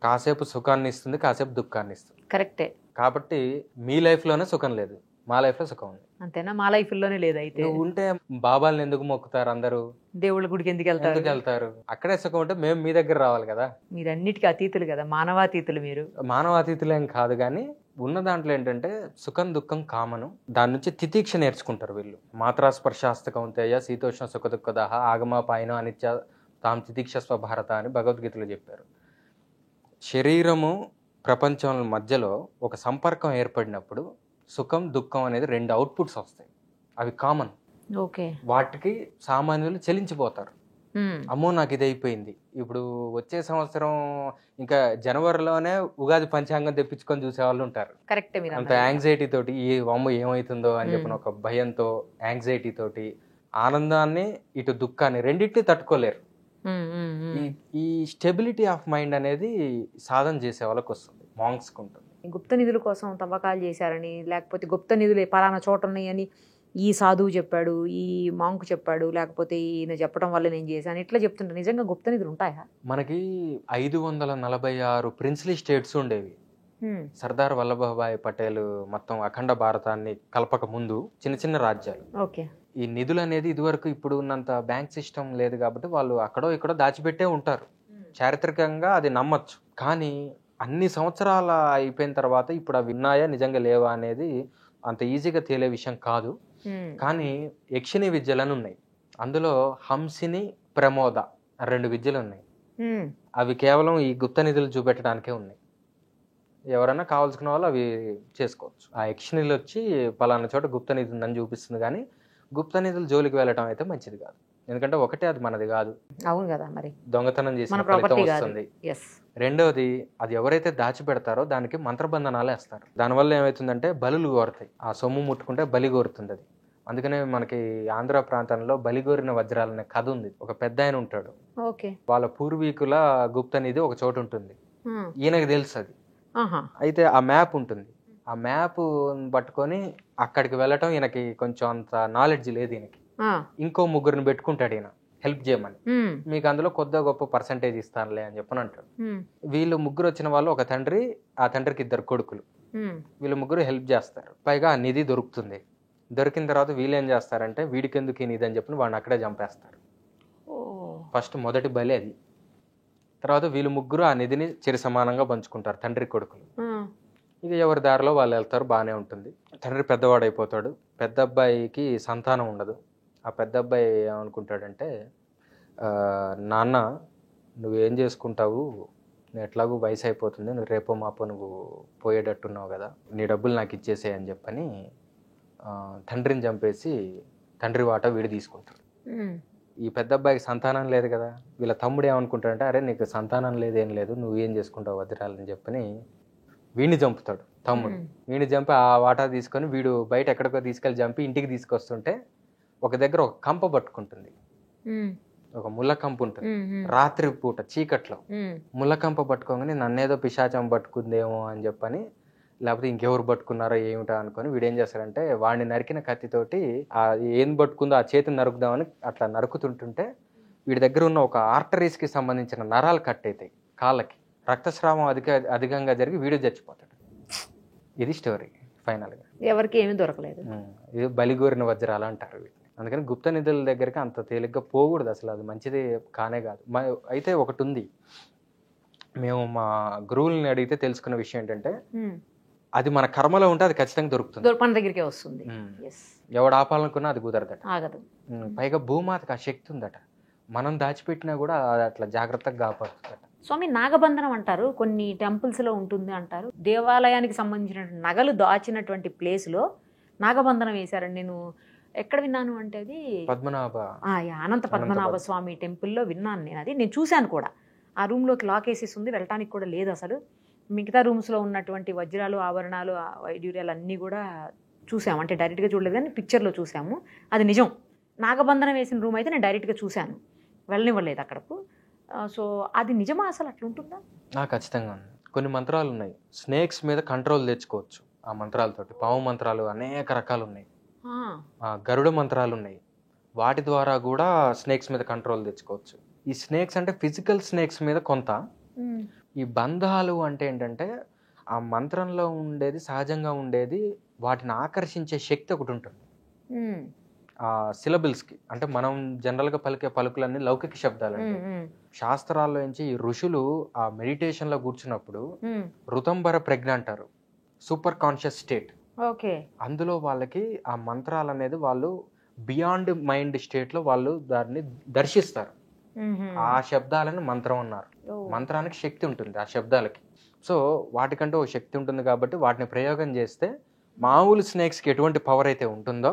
కాసేపు సుఖాన్ని ఇస్తుంది, కాసేపు దుఃఖాన్ని ఇస్తుంది. కరెక్టే. కాబట్టి మీ లైఫ్ లోనే సుఖం లేదు, మా లైఫ్ లో సుఖం ఉంది. అంతేనా? మా లైఫ్ లోనే లేదు. అయితే ఉంటే బాబాల్ని ఎందుకు మొక్కుతారు అందరూ? దేవుళ్ళ గుడికి ఎందుకు వెళ్తారు? అక్కడే సుఖం ఉంటే మేము మీ దగ్గర రావాలి కదా. మీరు అన్నిటికీ అతీతులు కదా, మానవాతీతులు. మీరు మానవాతీతులేం కాదు, కానీ ఉన్న దాంట్లో ఏంటంటే సుఖం దుఃఖం కామను. దాని నుంచి తితీక్ష నేర్చుకుంటారు వీళ్ళు. మాత్రా స్పర్శాస్త కౌంతేయ శీతోష్ణ సుఖ దుఃఖదాహ ఆగమ పాయన అనిత్య తాం తితీక్ష స్వభారత అని భగవద్గీతలో చెప్పారు. శరీరము ప్రపంచం మధ్యలో ఒక సంపర్కం ఏర్పడినప్పుడు సుఖం దుఃఖం అనేది 2 అవుట్పుట్స్ వస్తాయి. అవి కామన్. ఓకే. వాటికి సామాన్యులు చెలించిపోతారు. అమ్మో నాకు ఇది అయిపోయింది, ఇప్పుడు వచ్చే సంవత్సరం ఇంకా జనవరిలోనే ఉగాది పంచాంగం తెప్పించుకొని చూసే వాళ్ళు ఉంటారు. కరెక్ట్. అంత యాంగ్జైటీ తోటి ఈ అమ్మ ఏమవుతుందో అని చెప్పిన ఒక భయంతో, యాంగ్జైటీ తోటి ఆనందాన్ని ఇటు దుఃఖాన్ని రెండింటినీ తట్టుకోలేరు. ఈ స్టెబిలిటీ ఆఫ్ మైండ్ అనేది సాధన చేసే వాళ్ళకి వస్తుంది, మాంగ్స్కి ఉంటుంది. గుప్త నిధుల కోసం తవ్వకాలు చేశారని, లేకపోతే గుప్త నిధులు పలానా చోట ఉన్నాయని ఈ సాధువు చెప్పాడు, ఈ మాంకు చెప్పాడు, లేకపోతే ఈయన చెప్పడం వల్ల నేను చేశాను, ఇట్లా చెప్తుంటా. నిజంగా గుప్త నిధులు ఉంటాయా? మనకి 546 ప్రిన్స్లీ స్టేట్స్ ఉండేవి. సర్దార్ వల్లభాయ్ పటేల్ మొత్తం అఖండ భారతాన్ని కలపక ముందు చిన్న చిన్న రాజ్యాలు. ఓకే. ఈ నిధులు అనేది ఇదివరకు ఇప్పుడు ఉన్నంత బ్యాంక్ సిస్టమ్ లేదు కాబట్టి వాళ్ళు అక్కడో ఇక్కడో దాచిపెట్టే ఉంటారు. చారిత్రకంగా అది నమ్మచ్చు. కానీ అన్ని సంవత్సరాల అయిపోయిన తర్వాత ఇప్పుడు అవి ఉన్నాయా నిజంగా లేవా అనేది అంత ఈజీగా తేలే విషయం కాదు. కానీ యక్షిణి విద్యలను ఉన్నాయి. అందులో హంసిని, ప్రమోద 2 విద్యలు ఉన్నాయి. అవి కేవలం ఈ గుప్త నిధులు చూపెట్టడానికే ఉన్నాయి. ఎవరైనా కావాల్సుకున్న వాళ్ళు అవి చేసుకోవచ్చు. ఆ యక్షిణిలు వచ్చి పలానా చోట గుప్త నిధి ఉందని చూపిస్తుంది, కానీ గుప్త నిధులు జోలికి వెళ్ళటం అయితే మంచిది కాదు. ఎందుకంటే ఒకటే అది మనది కాదు. అవును కదా, మరి దొంగతనం చేసిన ఫలితం వస్తుంది. రెండవది, అది ఎవరైతే దాచిపెడతారో దానికి మంత్రబంధనాలు వేస్తారు. దానివల్ల ఏమవుతుందంటే బలులు కోరుతాయి. ఆ సొమ్ము ముట్టుకుంటే బలి కోరుతుంది అది. అందుకనే మనకి ఆంధ్ర ప్రాంతంలో బలిగోరిన వజ్రాలు అనే కథ ఉంది. ఒక పెద్ద ఆయన ఉంటాడు, వాళ్ళ పూర్వీకుల గుప్త నిధి ఒక చోటు ఉంటుంది, ఈయనకు తెలుసు అది. అయితే ఆ మ్యాప్ ఉంటుంది, ఆ మ్యాప్ పట్టుకొని అక్కడికి వెళ్ళటం ఈయనకి కొంచెం అంత నాలెడ్జ్ లేదు. ఈయనకి ఇంకో 3 పెట్టుకుంటాడు ఈయన హెల్ప్ చేయమని. మీకు అందులో కొద్దిగా గొప్ప పర్సంటేజ్ ఇస్తానులే అని చెప్పని అంటాడు. వీళ్ళు 3 వచ్చిన వాళ్ళు ఒక తండ్రి, ఆ తండ్రికి 2 కొడుకులు. వీళ్ళు 3 హెల్ప్ చేస్తారు. పైగా ఆ నిధి దొరుకుతుంది. దొరికిన తర్వాత వీళ్ళు ఏం చేస్తారంటే వీడికి ఎందుకు ఈ నిధి అని చెప్పి వాడిని అక్కడే చంపేస్తారు. ఫస్ట్ మొదటి బలి అది. తర్వాత వీళ్ళు 3 ఆ నిధిని చిరు సమానంగా పంచుకుంటారు, తండ్రి కొడుకులు. ఇక ఎవరి దారిలో వాళ్ళు వెళ్తారు, బాగానే ఉంటుంది. తండ్రి పెద్దవాడైపోతాడు, పెద్ద అబ్బాయికి సంతానం ఉండదు. ఆ పెద్ద అబ్బాయి ఏమనుకుంటాడంటే, నాన్న నువ్వేం చేసుకుంటావు, నువ్వు ఎట్లాగూ వయసు అయిపోతుంది, నువ్వు రేపో మాపో నువ్వు పోయేటట్టున్నావు కదా, నీ డబ్బులు నాకు ఇచ్చేసేయ్ అని చెప్పని తండ్రిని చంపేసి తండ్రి వాటా వీడి తీసుకుంటాడు. ఈ పెద్ద అబ్బాయికి సంతానం లేదు కదా, వీళ్ళ తమ్ముడు ఏమనుకుంటాడంటే, అరే నీకు సంతానం లేదేం లేదు, నువ్వు ఏం చేసుకుంటావు వదిరాలని చెప్పని వీడిని చంపుతాడు తమ్ముడు. వీడిని చంపి ఆ వాటా తీసుకొని వీడు బయట ఎక్కడికో తీసుకెళ్ళి చంపి ఇంటికి తీసుకొస్తుంటే ఒక దగ్గర ఒక కంప పట్టుకుంటుంది, ఒక ముళ్ళ కంప ఉంటుంది. రాత్రి పూట చీకట్లో ముళ్ళ కంప పట్టుకోగానే నన్నేదో పిశాచం పట్టుకుందేమో అని చెప్పని, లేకపోతే ఇంకెవరు పట్టుకున్నారో ఏమిటో అనుకొని వీడేం చేస్తాడంటే వాడిని నరికిన కత్తితోటి ఆ ఏం పట్టుకుందో ఆ చేతిని నరుకుదామని అట్లా నరుకుతుంటుంటే వీడి దగ్గర ఉన్న ఒక ఆర్టరీస్కి సంబంధించిన నరాలు కట్ అవుతాయి కాళ్ళకి. రక్తస్రావం అధికంగా జరిగి వీడు చచ్చిపోతాడు. ఇది స్టోరీ. ఫైనల్గా ఎవరికి ఏమీ దొరకలేదు. ఇది బలిగోరిన వజ్రాలు అంటారు వీటిని. అందుకని గుప్త నిధుల దగ్గరికి అంత తేలిగ్గా పోకూడదు అసలు, అది మంచిది కానే కాదు. అయితే ఒకటి ఉంది, మేము మా గురువుల్ని అడిగితే తెలుసుకున్న విషయం ఏంటంటే అది మన కర్మలో ఉంటే అది ఖచ్చితంగా దొరుకుతుంది. మన దగ్గరికే వస్తుంది. ఎవడు ఆపాలనుకున్నా అది కుదరదట. ఆగదు. పైగా భూమాతకు ఆ శక్తి ఉందట. మనం దాచిపెట్టినా కూడా అది అట్లా జాగ్రత్తగా కాపాడుతుందట. స్వామి, నాగబంధనం అంటారు, కొన్ని టెంపుల్స్లో ఉంటుంది అంటారు. దేవాలయానికి సంబంధించిన నగలు దాచినటువంటి ప్లేస్లో నాగబంధనం వేశారండి. నేను ఎక్కడ విన్నాను అంటే అది పద్మనాభ అనంత పద్మనాభ స్వామి టెంపుల్లో విన్నాను నేను. అది నేను చూశాను కూడా. ఆ రూమ్లోకి లాక్ వేసేసి ఉంది, వెళ్ళటానికి కూడా లేదు అసలు. మిగతా రూమ్స్లో ఉన్నటువంటి వజ్రాలు, ఆభరణాలు, వైడ్యూర్యాలు అన్నీ కూడా చూసాము. అంటే డైరెక్ట్గా చూడలేదు కానీ పిక్చర్లో చూసాము. అది నిజం. నాగబంధనం వేసిన రూమ్ అయితే నేను డైరెక్ట్గా చూశాను, వెళ్ళనివ్వలేదు అక్కడకు. సో అది నిజమా అసలు? అట్లా ఉంటుందా? ఖచ్చితంగా ఉంది. కొన్ని మంత్రాలు ఉన్నాయి, స్నేక్స్ మీద కంట్రోల్ తెచ్చుకోవచ్చు ఆ మంత్రాలతోటి. పాము మంత్రాలు అనేక రకాలు ఉన్నాయి, గరుడ మంత్రాలు ఉన్నాయి, వాటి ద్వారా కూడా స్నేక్స్ మీద కంట్రోల్ తెచ్చుకోవచ్చు. ఈ స్నేక్స్ అంటే ఫిజికల్ స్నేక్స్ మీద కొంత. ఈ బంధాలు అంటే ఏంటంటే ఆ మంత్రంలో ఉండేది, సహజంగా ఉండేది, వాటిని ఆకర్షించే శక్తి ఒకటి ఉంటుంది ఆ సిలబుల్స్కి. అంటే మనం జనరల్గా పలికే పలుకులన్నీ లౌకిక శబ్దాలు. శాస్త్రాల్లో నుంచి ఈ ఋషులు ఆ మెడిటేషన్లో కూర్చున్నప్పుడు ఋతంబర ప్రజ్ఞ అంటారు, సూపర్ కాన్షియస్ స్టేట్. అందులో వాళ్ళకి ఆ మంత్రాలు అనేది వాళ్ళు బియాండ్ మైండ్ స్టేట్లో వాళ్ళు దాన్ని దర్శిస్తారు. ఆ శబ్దాలను మంత్రం అన్నారు. మంత్రానికి శక్తి ఉంటుంది ఆ శబ్దాలకి. సో వాటికంటే ఓ శక్తి ఉంటుంది కాబట్టి వాటిని ప్రయోగం చేస్తే మామూలు స్నేక్స్కి ఎటువంటి పవర్ అయితే ఉంటుందో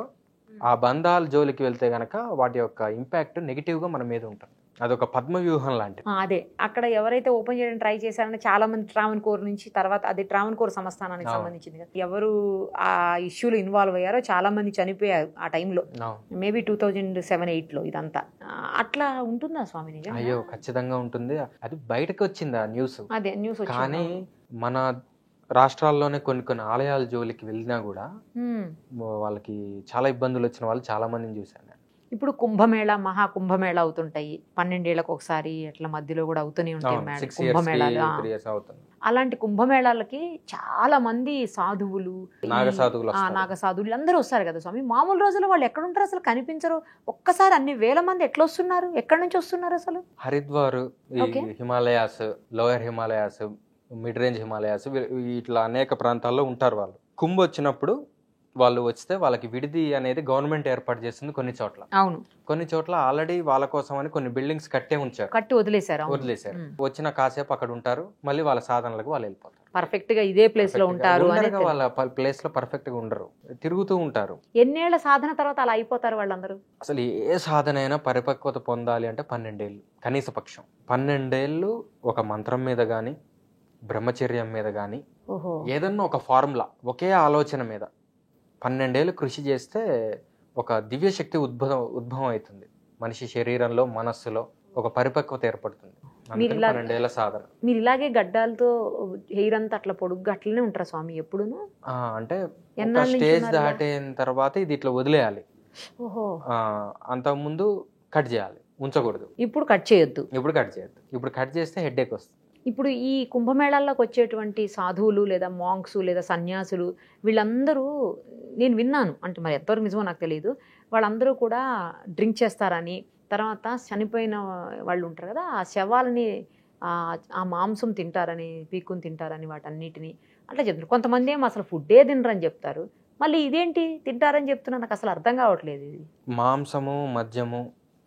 ఆ బంధాల జోలికి వెళ్తే గనక వాటి యొక్క ఇంపాక్ట్ నెగిటివ్గా మన మీద ఉంటుంది. అదొక పద్మ వ్యూహం లాంటిది. అదే అక్కడ ఎవరైతే ఓపెన్ చేయడానికి ట్రై చేశారని చాలా మంది ట్రావెన్కోర్ నుంచి, తర్వాత అది ట్రావెన్కోర్ సంస్థానానికి సంబంధించింది కదా, ఎవరు ఆ ఇష్యూలో ఇన్వాల్వ్ అయ్యారో చాలా మంది చనిపోయారు ఆ టైంలో. మేబీ 2007-8లో ఇదంతా. అట్లా ఉంటుందా స్వామి? నిజం? అయ్యో ఖచ్చితంగా ఉంటుంది. అది బయటకు వచ్చింది ఆ న్యూస్. అదే న్యూస్. కానీ మన రాష్ట్రాల్లోనే కొన్ని ఆలయాల జోలికి వెళ్ళినా కూడా వాళ్ళకి చాలా ఇబ్బందులు వచ్చిన వాళ్ళు చాలా మందిని చూశాను. ఇప్పుడు కుంభమేళ, మహాకుంభమేళ అవుతుంటాయి 12 ఏళ్లకు ఒకసారి, అట్లా మధ్యలో కూడా అవుతూనే ఉంటాయి కుంభమేళాలు. అలాంటి కుంభమేళాలకి చాలా మంది సాధువులు, నాగసాధువులు అందరూ వస్తారు కదా స్వామి. మామూలు రోజుల్లో వాళ్ళు ఎక్కడ ఉంటారు అసలు? కనిపించరు. ఒక్కసారి అన్ని వేల మంది ఎట్లా వస్తున్నారు? ఎక్కడి నుంచి వస్తున్నారు అసలు? Haridwar, Himalayas, lower Himalayas, mid range Himalayas, ఇట్లా అనేక ప్రాంతాల్లో ఉంటారు వాళ్ళు. కుంభ వచ్చినప్పుడు వాళ్ళు వస్తే వాళ్ళకి విడిది అనేది గవర్నమెంట్ ఏర్పాటు చేస్తుంది కొన్ని చోట్ల. అవును, కొన్ని చోట్ల ఆల్రెడీ వాళ్ళ కోసం అని కొన్ని బిల్డింగ్స్ కట్టే ఉంచారు, కట్టి వదిలేశారు. వచ్చిన కాసేపు అక్కడ ఉంటారు, మళ్ళీ వాళ్ళ సాధనలకు వాళ్ళు వెళ్ళిపోతారు. పర్ఫెక్ట్ గా ఇదే ప్లేస్ లో ఉంటారు, వాళ్ళ ప్లేస్ లో పర్ఫెక్ట్ గా ఉండరు, తిరుగుతూ ఉంటారు. ఎన్నేళ్ల సాధన తర్వాత అలా అయిపోతారు వాళ్ళందరూ? అసలు ఏ సాధన అయినా పరిపక్వత పొందాలి అంటే 12 ఏళ్ళు కనీస పక్షం. 12 ఏళ్ళు ఒక మంత్రం మీద గాని, బ్రహ్మచర్యం మీద గాని, ఏదన్నా ఒక ఫార్ములా, ఒకే ఆలోచన మీద 12 ఏళ్ళు కృషి చేస్తే ఒక దివ్య శక్తి ఉద్భవం అవుతుంది మనిషి శరీరంలో, మనస్సులో ఒక పరిపక్వత ఏర్పడుతుంది. 12 ఏళ్ళ సాధన. మీరు ఇలాగే గడ్డాలతో హెయిర్ అంతా అట్లా పొడుగ్గా అట్లనే ఉంటారా స్వామి ఎప్పుడును? అంటే స్టేజ్ దాటిన తర్వాత ఇది ఇట్లా వదిలేయాలి. అంతకుముందు కట్ చేయాలి, ఉంచకూడదు. ఇప్పుడు కట్ చేయొద్దు. ఇప్పుడు కట్ చేస్తే హెడ్ఏక్ వస్తుంది. ఇప్పుడు ఈ కుంభమేళాల్లోకి వచ్చేటువంటి సాధువులు లేదా మాంక్స్ లేదా సన్యాసులు వీళ్ళందరూ నేను విన్నాను, అంటే మరి ఎంతవరకు నిజమో నాకు తెలియదు, వాళ్ళందరూ కూడా డ్రింక్ చేస్తారని, తర్వాత చనిపోయిన వాళ్ళు ఉంటారు కదా ఆ శవాలని ఆ మాంసం తింటారని, పీక్కుని తింటారని, వాటన్నిటిని అట్లా చెప్తారు. కొంతమంది ఏమో అసలు ఫుడ్డే తినరని చెప్తారు. మళ్ళీ ఇదేంటి తింటారని చెప్తున్నా? నాకు అసలు అర్థం కావట్లేదు. ఇది మాంసము, మద్యము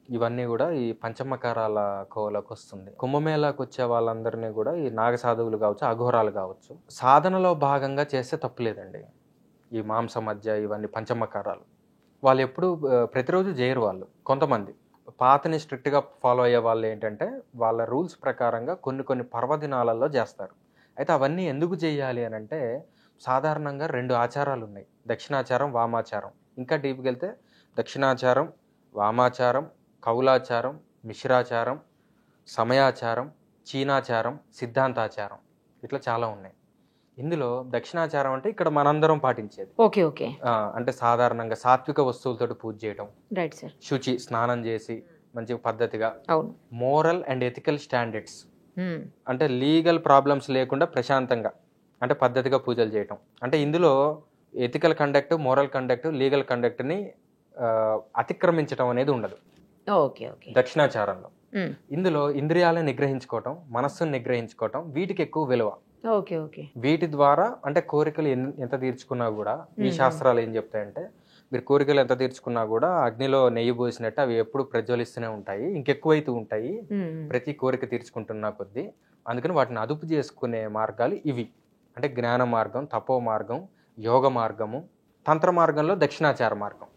ఇవన్నీ కూడా ఈ పంచమకారాల కోవలోకి వస్తుంది. కుంభమేళాకు వచ్చే వాళ్ళందరినీ కూడా ఈ నాగ సాధువులు కావచ్చు, అఘోరాలు కావచ్చు, సాధనలో భాగంగా చేస్తే తప్పులేదండి. ఈ మాంస మధ్య ఇవన్నీ పంచమకారాలు వాళ్ళు ఎప్పుడు ప్రతిరోజు చేయరు. వాళ్ళు కొంతమంది పాతని స్ట్రిక్ట్గా ఫాలో అయ్యే వాళ్ళు ఏంటంటే వాళ్ళ రూల్స్ ప్రకారంగా కొన్ని పర్వదినాలలో చేస్తారు. అయితే అవన్నీ ఎందుకు చేయాలి అని అంటే సాధారణంగా 2 ఆచారాలు ఉన్నాయి, దక్షిణాచారం, వామాచారం. ఇంకా డీప్కి వెళ్తే దక్షిణాచారం, వామాచారం, కౌలాచారం, మిశ్రాచారం, సమయాచారం, చీనాచారం, సిద్ధాంతాచారం, ఇట్లా చాలా ఉన్నాయి. ఇందులో దక్షిణాచారం అంటే ఇక్కడ మనందరం పాటించేది. ఓకే. అంటే సాధారణంగా సాత్విక వస్తువులతో పూజ చేయడం, రైట్ సార్, శుచి స్నానం చేసి మంచి పద్ధతిగా, మోరల్ అండ్ ఎథికల్ స్టాండర్డ్స్, అంటే లీగల్ ప్రాబ్లమ్స్ లేకుండా ప్రశాంతంగా అంటే పద్ధతిగా పూజలు చేయటం. అంటే ఇందులో ethical conduct, moral conduct, legal కండక్ట్ని అతిక్రమించడం అనేది ఉండదు దక్షిణాచారంలో. ఇందులో ఇంద్రియాలను నిగ్రహించుకోవటం, మనస్సును నిగ్రహించుకోవటం, వీటికి ఎక్కువ విలువ. Okay okay. వీటి ద్వారా అంటే కోరికలు ఎంత తీర్చుకున్నా కూడా ఈ శాస్త్రాలు ఏం చెప్తాయంటే మీరు కోరికలు ఎంత తీర్చుకున్నా కూడా అగ్నిలో నెయ్యి పోసినట్టు అవి ఎప్పుడు ప్రజ్వలిస్తూనే ఉంటాయి, ఇంకెక్కువైతూ ఉంటాయి ప్రతి కోరిక తీర్చుకుంటున్నా కొద్దీ. అందుకని వాటిని అదుపు చేసుకునే మార్గాలు ఇవి. అంటే జ్ఞాన మార్గం, తపో మార్గం, యోగ మార్గము, తంత్ర మార్గంలో దక్షిణాచార మార్గం.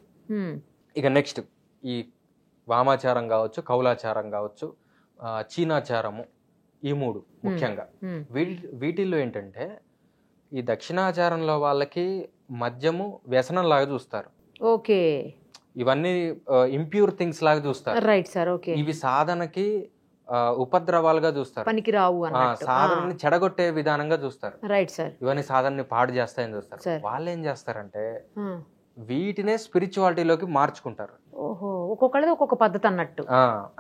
ఇక నెక్స్ట్ ఈ వామాచారం కావచ్చు, కౌలాచారం కావచ్చు, చీనాచారము, ఈ 3 ముఖ్యంగా. వీటిల్లో ఏంటంటే ఈ దక్షిణాచారంలో వాళ్ళకి మద్యము వ్యసనం లాగా చూస్తారు. ఓకే. ఇవన్నీ ఇంప్యూర్ థింగ్స్ లాగా చూస్తారు. Right sir. ఓకే. ఇవి సాధనకి ఉపద్రవాలుగా చూస్తారు, పనికిరావు, సాధనని చెడగొట్టే విధానంగా చూస్తారు. Right sir. ఇవన్నీ సాధనని పాడు చేస్తాయని చూస్తారు. వాళ్ళు ఏం చేస్తారంటే వీటినే స్పిరిచువాలిటీలోకి మార్చుకుంటారు. ఓహో, ఒక్కొక్కళ్ళది ఒక్కొక్క పద్ధతి అన్నట్టు.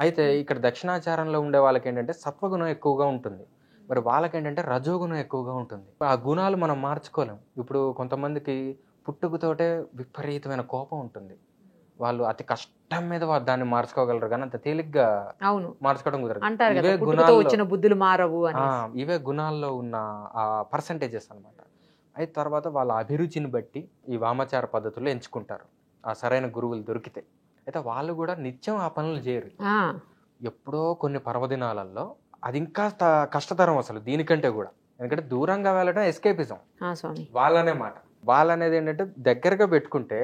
అయితే ఇక్కడ దక్షిణాచారంలో ఉండే వాళ్ళకి ఏంటంటే సత్వగుణం ఎక్కువగా ఉంటుంది, మరి వాళ్ళకేంటంటే రజోగుణం ఎక్కువగా ఉంటుంది. ఆ గుణాలు మనం మార్చుకోలేం. ఇప్పుడు కొంతమందికి పుట్టుకతోటే విపరీతమైన కోపం ఉంటుంది, వాళ్ళు అతి కష్టం మీద దాన్ని మార్చుకోగలరు, కానీ అంత తేలిగ్గా మార్చుకోవడం కుదరదు. ఇవే గుణాలు వచ్చిన బుద్ధులు మారవు, ఇవే గుణాల్లో ఉన్న ఆ పర్సంటేజెస్ అనమాట. అయితే తర్వాత వాళ్ళ అభిరుచిని బట్టి ఈ వామాచార పద్ధతుల్లో ఎంచుకుంటారు, ఆ సరైన గురువులు దొరికితే. అయితే వాళ్ళు కూడా నిత్యం ఆ పనులు చేయరు, ఎప్పుడో కొన్ని పర్వదినాలలో. అది ఇంకా కష్టతరం అసలు దీనికంటే కూడా, ఎందుకంటే దూరంగా వెళ్ళడం ఎస్కేపిజం వాళ్ళనే మాట. వాళ్ళనేది ఏంటంటే దగ్గరగా పెట్టుకుంటే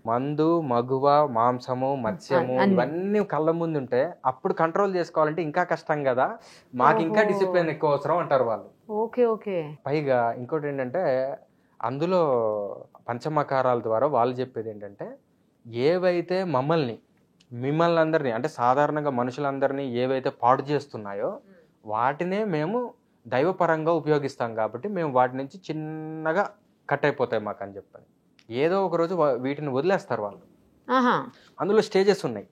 మందు, మగువ, మాంసము, మత్స్యము ఇవన్నీ కళ్ళ ముందు ఉంటే అప్పుడు కంట్రోల్ చేసుకోవాలంటే ఇంకా కష్టం కదా, మాకు ఇంకా డిసిప్లిన్ ఎక్కువ అవసరం అంటారు వాళ్ళు. Okay okay. పైగా ఇంకోటి ఏంటంటే అందులో పంచమకారాల ద్వారా వాళ్ళు చెప్పేది ఏంటంటే ఏవైతే మిమ్మల్ని అందరినీ అంటే సాధారణంగా మనుషులందరినీ ఏవైతే పాడు చేస్తున్నాయో వాటినే మేము దైవపరంగా ఉపయోగిస్తాం, కాబట్టి మేము వాటి నుంచి చిన్నగా కట్ అయిపోతాయి మాకు అని చెప్పని ఏదో ఒక రోజు వీటిని వదిలేస్తారు వాళ్ళు. అందులో స్టేజెస్ ఉన్నాయి.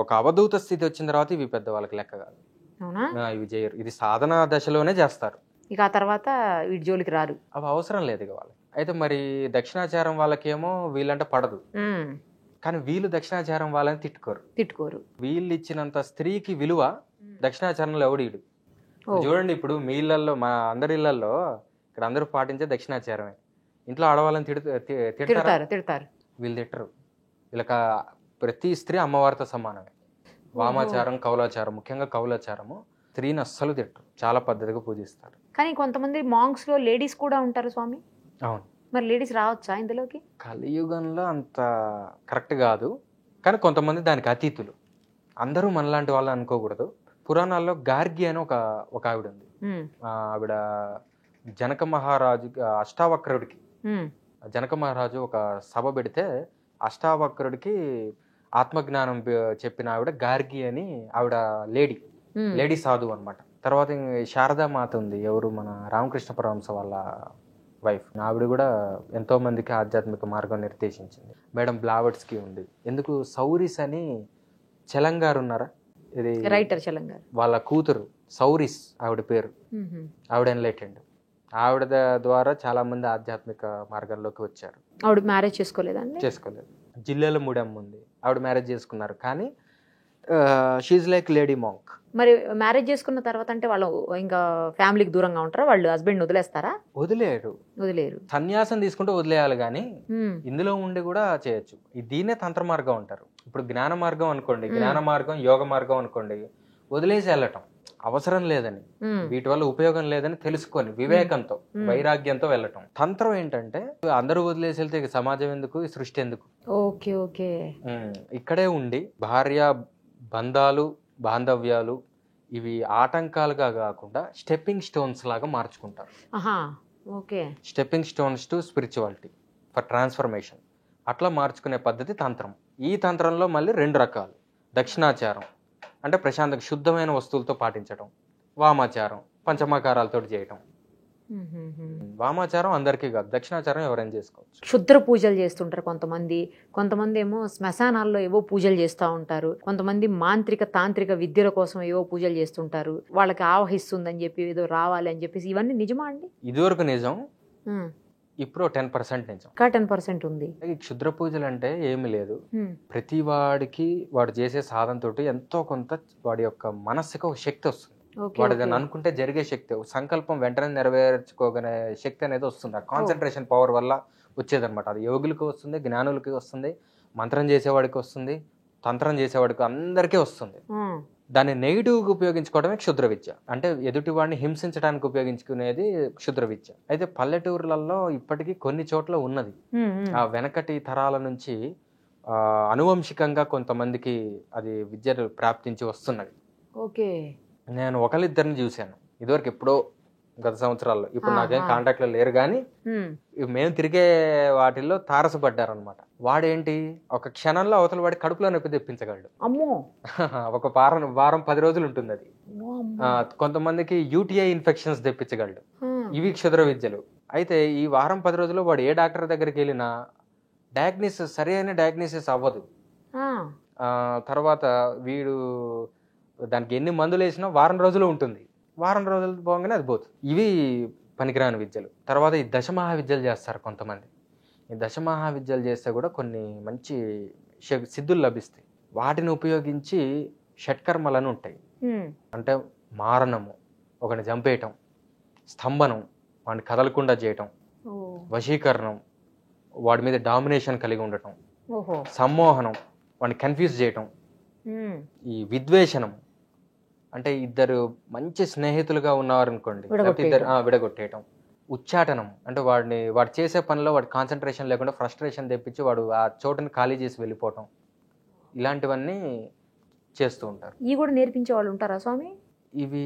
ఒక అవధూత స్థితి వచ్చిన తర్వాత ఇవి పెద్ద వాళ్ళకి లెక్క కాదు, ఇవి చేయరు. ఇది సాధన దశలోనే చేస్తారు, ఇక ఆ తర్వాత వీటి జోలికి రారు, అవి అవసరం లేదు ఇక వాళ్ళకి. అయితే మరి దక్షిణాచారం వాళ్ళకేమో వీళ్ళంటే పడదు, కానీ వీళ్ళు దక్షిణాచారం వాళ్ళని తిట్టుకోరు. వీళ్ళు ఇచ్చినంత స్త్రీకి విలువ దక్షిణాచారంలో ఎవడీడు. చూడండి, ఇప్పుడు మీ ఇళ్లలో, మా అందరి ఇళ్లలో ఇక్కడ అందరూ పాటించే దక్షిణాచారమే. ఇంట్లో ఆడవాళ్ళని తిడతారు, వీళ్ళు తిట్టరు. వీళ్ళకి ప్రతి స్త్రీ అమ్మవారితో సమానమే. వామాచారం, కౌలాచారం, ముఖ్యంగా కౌలాచారము స్త్రీని అస్సలు తిట్టరు, చాలా పద్ధతిగా పూజిస్తారు. కానీ కొంతమంది మాంగ్స్ లో లేడీస్ కూడా ఉంటారు స్వామి. అవును, మరి లేడీస్ రావచ్చా ఇందులోకి? కలియుగంలో అంత కరెక్ట్ కాదు, కానీ కొంతమంది దానికి అతీతులు. అందరూ మనలాంటి వాళ్ళు అనుకోకూడదు. పురాణాల్లో గార్గి అని ఒక ఆవిడ ఉంది. ఆవిడ జనక మహారాజు అష్టావక్రుడికి, జనక మహారాజు ఒక సభ పెడితే అష్టావక్రుడికి ఆత్మజ్ఞానం చెప్పిన ఆవిడ గార్గి అని. ఆవిడ లేడీ సాధువు అనమాట. తర్వాత శారదామాత ఉంది, ఎవరు మన రామకృష్ణ పరమహంస వాళ్ళ వైఫ్. ఆవిడ కూడా ఎంతో మందికి ఆధ్యాత్మిక మార్గం నిర్దేశించింది. మేడం బ్లావట్స్కి ఉంది. ఎందుకు సౌరిస్ అని చెలంగారు ఉన్నారా, ఇది రైటర్ చెలంగారు వాళ్ళ కూతురు సౌరిస్ ఆవిడ పేరు. ఆవిడ ఎన్లైటెండ్. ఆవిడ ద్వారా చాలా మంది ఆధ్యాత్మిక మార్గంలోకి వచ్చారు. ఆవిడ మ్యారేజ్ చేసుకోలేదు. జిల్లాలో మూడమ్మ ఉంది, ఆవిడ మ్యారేజ్ చేసుకున్నారు, కానీ షీజ్ లైక్ లేడీ మాంక్. మరి మ్యారేజ్ చేసుకున్న తర్వాత అంటే వాళ్ళు ఇంకా ఫ్యామిలీకి దూరంగా ఉంటారా? వాళ్ళు హస్బెండ్ వదిలేస్తారా? వదిలేరు. సన్యాసం తీసుకుంటే వదిలేయాలి, కానీ ఇందులో ఉండి కూడా చేయొచ్చు. దీన్నే తంత్ర మార్గం అంటారు. ఇప్పుడు జ్ఞాన మార్గం అనుకోండి, జ్ఞాన మార్గం, యోగ మార్గం అనుకోండి, వదిలేసి వెళ్ళటం అవసరం లేదని, వీటి వల్ల ఉపయోగం లేదని తెలుసుకొని వివేకంతో, వైరాగ్యంతో వెళ్ళటం. తంత్రం ఏంటంటే అందరూ వదిలేసి వెళ్తే సమాజం ఎందుకు, ఈ సృష్టి ఎందుకు? Okay okay. ఇక్కడే ఉండి భార్య బంధాలు, బాంధవ్యాలు ఇవి ఆటంకాలుగా కాకుండా స్టెప్పింగ్ స్టోన్స్ లాగా మార్చుకుంటారు. Stepping stones to spirituality for transformation. అట్లా మార్చుకునే పద్ధతి తంత్రం. ఈ తంత్రంలో మళ్ళీ 2 రకాలు. దక్షిణాచారం అంటే ప్రశాంతంగా శుద్ధమైన వస్తువులతో పాటించడం, వామాచారం పంచమకారాలతో చేయటం. వామాచారం అందరికీ కాదు, దక్షిణాచారం ఎవరైనా చేసుకోవచ్చు. క్షుద్ర పూజలు చేస్తుంటారు కొంతమంది ఏమో శ్మశానాల్లో ఏవో పూజలు చేస్తూ ఉంటారు. కొంతమంది మాంత్రిక తాంత్రిక విద్యల కోసం ఏవో పూజలు చేస్తుంటారు. వాళ్ళకి ఆవహిస్తుందని చెప్పి ఏదో రావాలి అని చెప్పేసి, ఇవన్నీ నిజమా అండి? ఇదివరకు నిజం, ఇప్పుడు 10% నిజం. 10% ఉంది. ఈ క్షుద్ర పూజలు అంటే ఏమి లేదు, ప్రతి వాడికి వాడు చేసే సాధన తోటి ఎంతో కొంత వాడి యొక్క మనస్సుకు ఒక శక్తి వస్తుంది. వాడు దాన్ని అనుకుంటే జరిగే శక్తి, సంకల్పం వెంటనే నెరవేర్చుకోగనే శక్తి అనేది వస్తుంది. ఆ కాన్సన్ట్రేషన్ పవర్ వల్ల వచ్చేదన్నమాట. అది యోగులకి వస్తుంది, జ్ఞానులకి వస్తుంది, మంత్రం చేసేవాడికి వస్తుంది, తంత్రం చేసేవాడికి, అందరికీ వస్తుంది. దాన్ని నెగిటివ్గా ఉపయోగించుకోవడమే క్షుద్ర విద్య. అంటే ఎదుటి వాడిని హింసించడానికి ఉపయోగించుకునేది క్షుద్ర విద్య. అయితే పల్లెటూర్లలో ఇప్పటికీ కొన్ని చోట్ల ఉన్నది. ఆ వెనకటి తరాల నుంచి అనువంశికంగా కొంతమందికి అది విద్యను ప్రాప్తించి వస్తున్నది. ఓకే. నేను ఒకళ్ళిద్దరిని చూశాను ఇదివరకు, ఎప్పుడో గత సంవత్సరాల్లో. ఇప్పుడు నాకేం కాంటాక్ట్ లో లేరు, కానీ మేము తిరిగే వాటిల్లో తారసపడ్డారనమాట. వాడేంటి, ఒక క్షణంలో అవతల వాడి కడుపులో నొప్పి తెప్పించగలడు. అమ్మో. ఒక వారం 10 రోజులు ఉంటుంది అది. కొంతమందికి యూటీఐ ఇన్ఫెక్షన్స్ తెప్పించగలడు. ఇవి క్షుద్ర విద్యలు. అయితే ఈ వారం 10 రోజుల్లో వాడు ఏ డాక్టర్ దగ్గరికి వెళ్ళినా సరైన డయాగ్నోసిస్ అవ్వదు. తర్వాత వీడు దానికి ఎన్ని మందులు వేసినా వారం రోజులు ఉంటుంది. వారం రోజులు పోగానే అది పోతుంది. ఇవి పనికిరాని విద్యలు. తర్వాత ఈ దశమహావిద్యలు చేస్తారు కొంతమంది. ఈ దశమహావిద్యలు చేస్తే కూడా కొన్ని మంచి సిద్ధులు లభిస్తాయి. వాటిని ఉపయోగించి షట్కర్మలను ఉంటాయి. అంటే మారణము, ఒకరిని చంపేయటం, స్తంభనం, వాడిని కదలకుండా చేయటం, వశీకరణం, వాడి మీద డామినేషన్ కలిగి ఉండటం, సమ్మోహనం, వాడిని కన్ఫ్యూజ్ చేయటం, ఈ విద్వేషణం, అంటే ఇద్దరు మంచి స్నేహితులుగా ఉన్నవారు అనుకోండి, విడగొట్టేయటం, ఉచ్చాటనం, అంటే వాడు చేసే పనిలో వాడి కాన్సన్ట్రేషన్ లేకుండా ఫ్రస్ట్రేషన్ తెప్పించి వాడు ఆ చోటుని ఖాళీ చేసి వెళ్ళిపోవటం, ఇలాంటివన్నీ చేస్తూ ఉంటారు. ఇవి కూడా నేర్పించే వాళ్ళు ఉంటారా స్వామి? ఇవి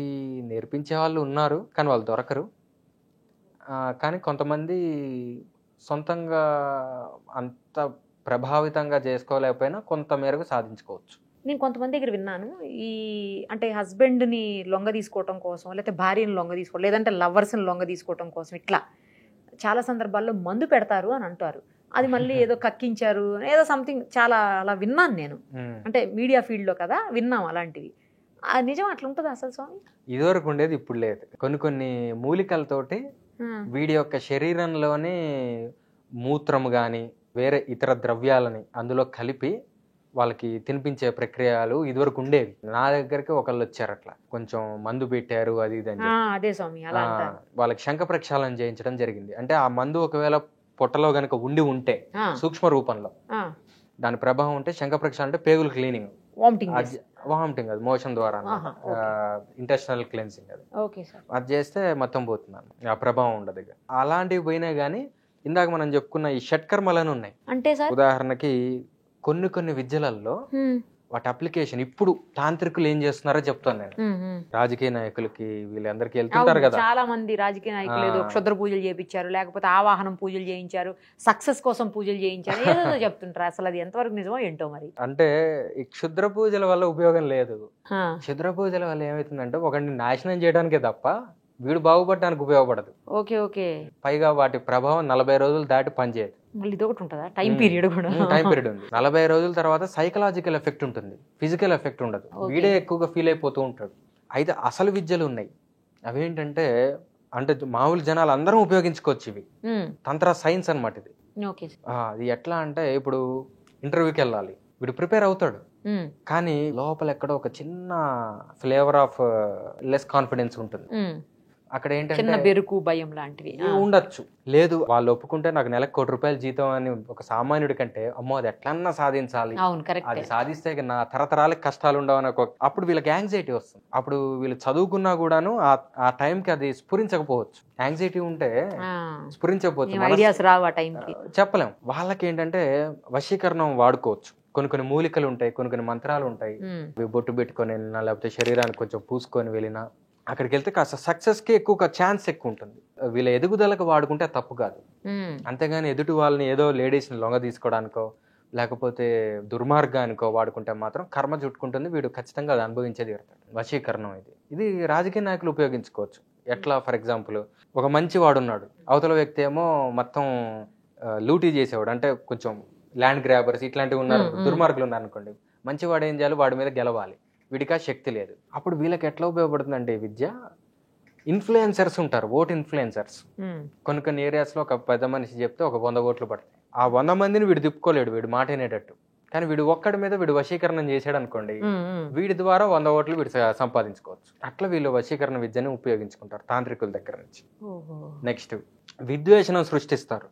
నేర్పించే వాళ్ళు ఉన్నారు, కానీ వాళ్ళు దొరకరు. కానీ కొంతమంది సొంతంగా అంత ప్రభావితంగా చేసుకోలేకపోయినా కొంత మేరకు సాధించుకోవచ్చు. నేను కొంతమంది దగ్గర విన్నాను, ఈ అంటే హస్బెండ్ని లొంగ తీసుకోవటం కోసం, లేకపోతే భార్యను లొంగ తీసుకోవడం, లేదంటే లవర్స్ని లొంగ తీసుకోవటం కోసం, ఇట్లా చాలా సందర్భాల్లో మందు పెడతారు అని అంటారు. అది మళ్ళీ ఏదో కక్కించారు ఏదో సంథింగ్, చాలా అలా విన్నాను నేను. అంటే మీడియా ఫీల్డ్లో కదా విన్నాం అలాంటివి. నిజం అట్లా ఉంటుందా అసలు స్వామి? ఇదివరకు ఉండేది, ఇప్పుడు లేదు. కొన్ని మూలికలతోటి వీడి యొక్క శరీరంలోనే మూత్రము కానీ వేరే ఇతర ద్రవ్యాలని అందులో కలిపి వాళ్ళకి తినిపించే ప్రక్రియలు ఇదివరకు ఉండేవి. నా దగ్గరికి ఒకళ్ళు వచ్చారు, అట్లా కొంచెం మందు పెట్టారు అది ఇది అని. అదే స్వామి, వాళ్ళకి శంఖ ప్రక్షాళన చేయించడం జరిగింది. అంటే ఆ మందు ఒకవేళ పొట్టలో గనక ఉంటే సూక్ష్మ రూపంలో దాని ప్రభావం ఉంటే శంఖ ప్రక్షాళన అంటే పేగులు క్లీనింగ్, వామిటింగ్, అది మోషన్ ద్వారా ఇంటెస్టినల్ క్లెన్సింగ్, అది చేస్తే మొత్తం పోతున్నాను, ఆ ప్రభావం ఉండదు. అలాంటివి పోయినా గానీ ఇందాక మనం చెప్పుకున్న ఈ షట్కర్మలను ఉన్నాయి. అంటే ఉదాహరణకి కొన్ని విద్యలలో వాటి అప్లికేషన్ ఇప్పుడు తాంత్రికులు ఏం చేస్తున్నారో చెప్తాను నేను. రాజకీయ నాయకులకి వీళ్ళందరికీ వెళ్తుంటారు కదా, చాలా మంది రాజకీయ నాయకులు ఏదో క్షుద్ర పూజలు చేయించారు, లేకపోతే ఆవాహనం పూజలు చేయించారు, సక్సెస్ కోసం పూజలు చేయించారు, ఏదో చెప్తుంటారు. అసలు అది ఎంతవరకు నిజమో ఏంటో మరి. అంటే ఈ క్షుద్ర పూజల వల్ల ఉపయోగం లేదు. క్షుద్ర పూజల వల్ల ఏమవుతుందంటే ఒకరిని నాశనం చేయడానికే తప్ప వీడు బాగుపడడానికి ఉపయోగపడదు. Okay okay. పైగా వాటి ప్రభావం 40 రోజులు దాటి పనిచేయదు. మళ్ళీ ఇదొకటి ఉంటుందా, టైం పీరియడ్ కూడా? టైం పీరియడ్ ఉంది. 40 రోజుల తర్వాత సైకలాజికల్ ఎఫెక్ట్ ఉంటుంది, ఫిజికల్ ఎఫెక్ట్ ఉండదు. వీడే ఎక్కువగా ఫీల్ అయిపోతూ ఉంటాడు. అయితే అసలు విద్యలు ఉన్నాయి, అవేంటంటే అంటే మామూలు జనాలు అందరం ఉపయోగించుకోవచ్చు. ఇవి తంత్ర సైన్స్ అన్నమాట. ఇది ఎట్లా అంటే, ఇప్పుడు ఇంటర్వ్యూకి వెళ్ళాలి, వీడు ప్రిపేర్ అవుతాడు, కానీ లోపల ఎక్కడో ఒక చిన్న ఫ్లేవర్ ఆఫ్ లెస్ కాన్ఫిడెన్స్ ఉంటుంది. అక్కడ ఏంటంటే బెరుకు భయం లాంటివి ఉండొచ్చు. లేదు వాళ్ళు ఒప్పుకుంటే నాకు నెలకు ₹1,00,00,000 జీతం అని ఒక సామాన్యుడి కంటే, అమ్మో అది ఎట్లన్నా సాధించాలి, అది సాధిస్తే నా తరతరాలకు కష్టాలు ఉండవని అప్పుడు వీళ్ళకి యాంగ్జైటీ వస్తుంది. అప్పుడు వీళ్ళు చదువుకున్నా కూడాను ఆ టైంకి అది స్ఫురించకపోవచ్చు. యాంగ్జైటీ ఉంటే స్ఫురించకపోవచ్చు, చెప్పలేం. వాళ్ళకి ఏంటంటే వశీకరణం వాడుకోవచ్చు. కొన్ని మూలికలు ఉంటాయి, కొన్ని మంత్రాలు ఉంటాయి. బొట్టు పెట్టుకొని వెళ్ళినా, లేకపోతే శరీరానికి కొంచెం పూసుకొని వెళ్ళినా, అక్కడికి వెళ్తే కాస్త సక్సెస్ కి ఎక్కువ ఛాన్స్ ఎక్కువ ఉంటుంది. వీళ్ళ ఎదుగుదలకు వాడుకుంటే తప్పు కాదు. అంతేగాని ఎదుటి వాళ్ళని ఏదో లేడీస్ ని లొంగ తీసుకోవడానికో లేకపోతే దుర్మార్గానికో వాడుకుంటే మాత్రం కర్మ చుట్టుకుంటుంది. వీడు ఖచ్చితంగా అది అనుభవించేది తీరుతాడు. వశీకరణం ఇది రాజకీయ నాయకులు ఉపయోగించుకోవచ్చు. ఎట్లా, ఫర్ ఎగ్జాంపుల్ ఒక మంచి వాడు ఉన్నాడు, అవతల వ్యక్తి ఏమో మొత్తం లూటీ చేసేవాడు, అంటే కొంచెం ల్యాండ్ గ్రాబర్స్ ఇట్లాంటివి ఉన్నారు, దుర్మార్గులు ఉన్నారు అనుకోండి. మంచివాడు ఏం చేయాలి, వాడి మీద గెలవాలి. వీడికి ఆ శక్తి లేదు. అప్పుడు వీళ్ళకి ఎట్లా ఉపయోగపడుతుందంటే ఈ విద్య, ఇన్ఫ్లుయెన్సర్స్ ఉంటారు, ఓట్ ఇన్ఫ్లుయెన్సర్స్. కొన్ని ఏరియాస్లో ఒక పెద్ద మనిషి చెప్తే ఒక 100 ఓట్లు పడతాయి. ఆ 100 మందిని వీడు తిప్పుకోలేడు, వీడు మాట వినేటట్టు. కానీ వీడు ఒక్కడి మీద వీడు వశీకరణం చేశాడు అనుకోండి, వీడి ద్వారా 100 ఓట్లు వీడు సంపాదించుకోవచ్చు. అట్లా వీళ్ళు వశీకరణ విద్యని ఉపయోగించుకుంటారు తాంత్రికుల దగ్గర నుంచి. నెక్స్ట్ విద్వేషణం సృష్టిస్తారు.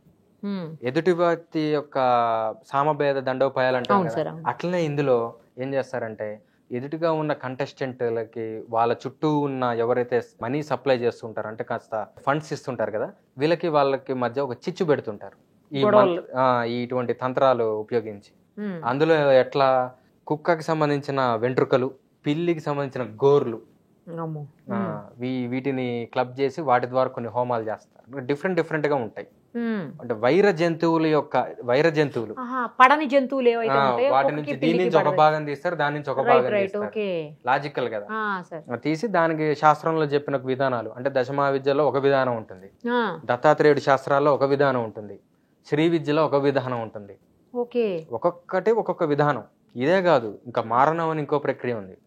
ఎదుటి వ్యక్తి యొక్క సామభేద దండోపాయాలు అంటారు. అట్లనే ఇందులో ఏం చేస్తారంటే ఎదుటిగా ఉన్న కంటెస్టెంట్లకి వాళ్ళ చుట్టూ ఉన్న ఎవరైతే మనీ సప్లై చేస్తుంటారో అంటే కాస్త ఫండ్స్ ఇస్తుంటారు కదా, వీళ్ళకి వాళ్ళకి మధ్య ఒక చిచ్చు పెడుతుంటారు ఇటువంటి తంత్రాలు ఉపయోగించి. అందులో ఎట్లా కుక్కకి సంబంధించిన వెంట్రుకలు, పిల్లికి సంబంధించిన గోర్లు, వీటిని క్లబ్ చేసి వాటి ద్వారా కొన్ని హోమాలు చేస్తారు. డిఫరెంట్ గా ఉంటాయి. అంటే వైర జంతువులు పడని జంతువులు వాటి నుంచి దీని నుంచి ఒక భాగం తీస్తారు, దాని నుంచి ఒక భాగం తీస్తారు. లాజికల్ కదా తీసి దానికి శాస్త్రంలో చెప్పిన విధానాలు అంటే దశమా విద్యలో ఒక విధానం ఉంటుంది, దత్తాత్రేయుడి శాస్త్రాల్లో ఒక విధానం ఉంటుంది, శ్రీ విద్యలో ఒక విధానం ఉంటుంది. ఒక్కొక్కటి ఒక్కొక్క విధానం. ఇదే కాదు, ఇంకా మారణం అని ఇంకో ప్రక్రియ ఉంది.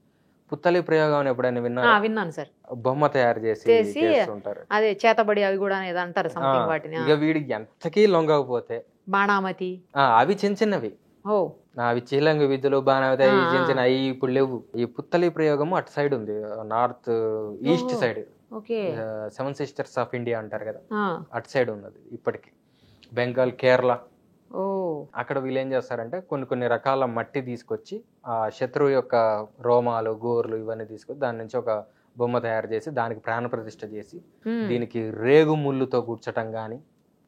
పుత్తలి ప్రయోగం ఎప్పుడైనా విన్నాను సార్. బొమ్మ తయారు చేసి చేస్తుంటారు, అదే చేతబడి అవి కూడా అంటారు వాటిని. ఇక వీడికి ఎంతకీ లొంగకపోతే బాణామతి అవి చిన్నవి, అవి చీలంగి విద్యలు బాణామతి అవి చిన్న అవి ఇప్పుడు లేవు. ఈ పుత్తలి ప్రయోగము అటు సైడ్ ఉంది, north east side, 7 sisters of India అంటారు కదా, అటు సైడ్ ఉన్నది ఇప్పటికి. బెంగాల్, కేరళ, అక్కడ వీళ్ళు ఏం చేస్తారంటే కొన్ని రకాల మట్టి తీసుకొచ్చి ఆ శత్రువు యొక్క రోమాలు, గోర్లు ఇవన్నీ తీసుకొచ్చి దాని నుంచి ఒక బొమ్మ తయారు చేసి దానికి ప్రాణ ప్రతిష్ఠ చేసి దీనికి రేగు ముళ్ళుతో గుచ్చటం గాని,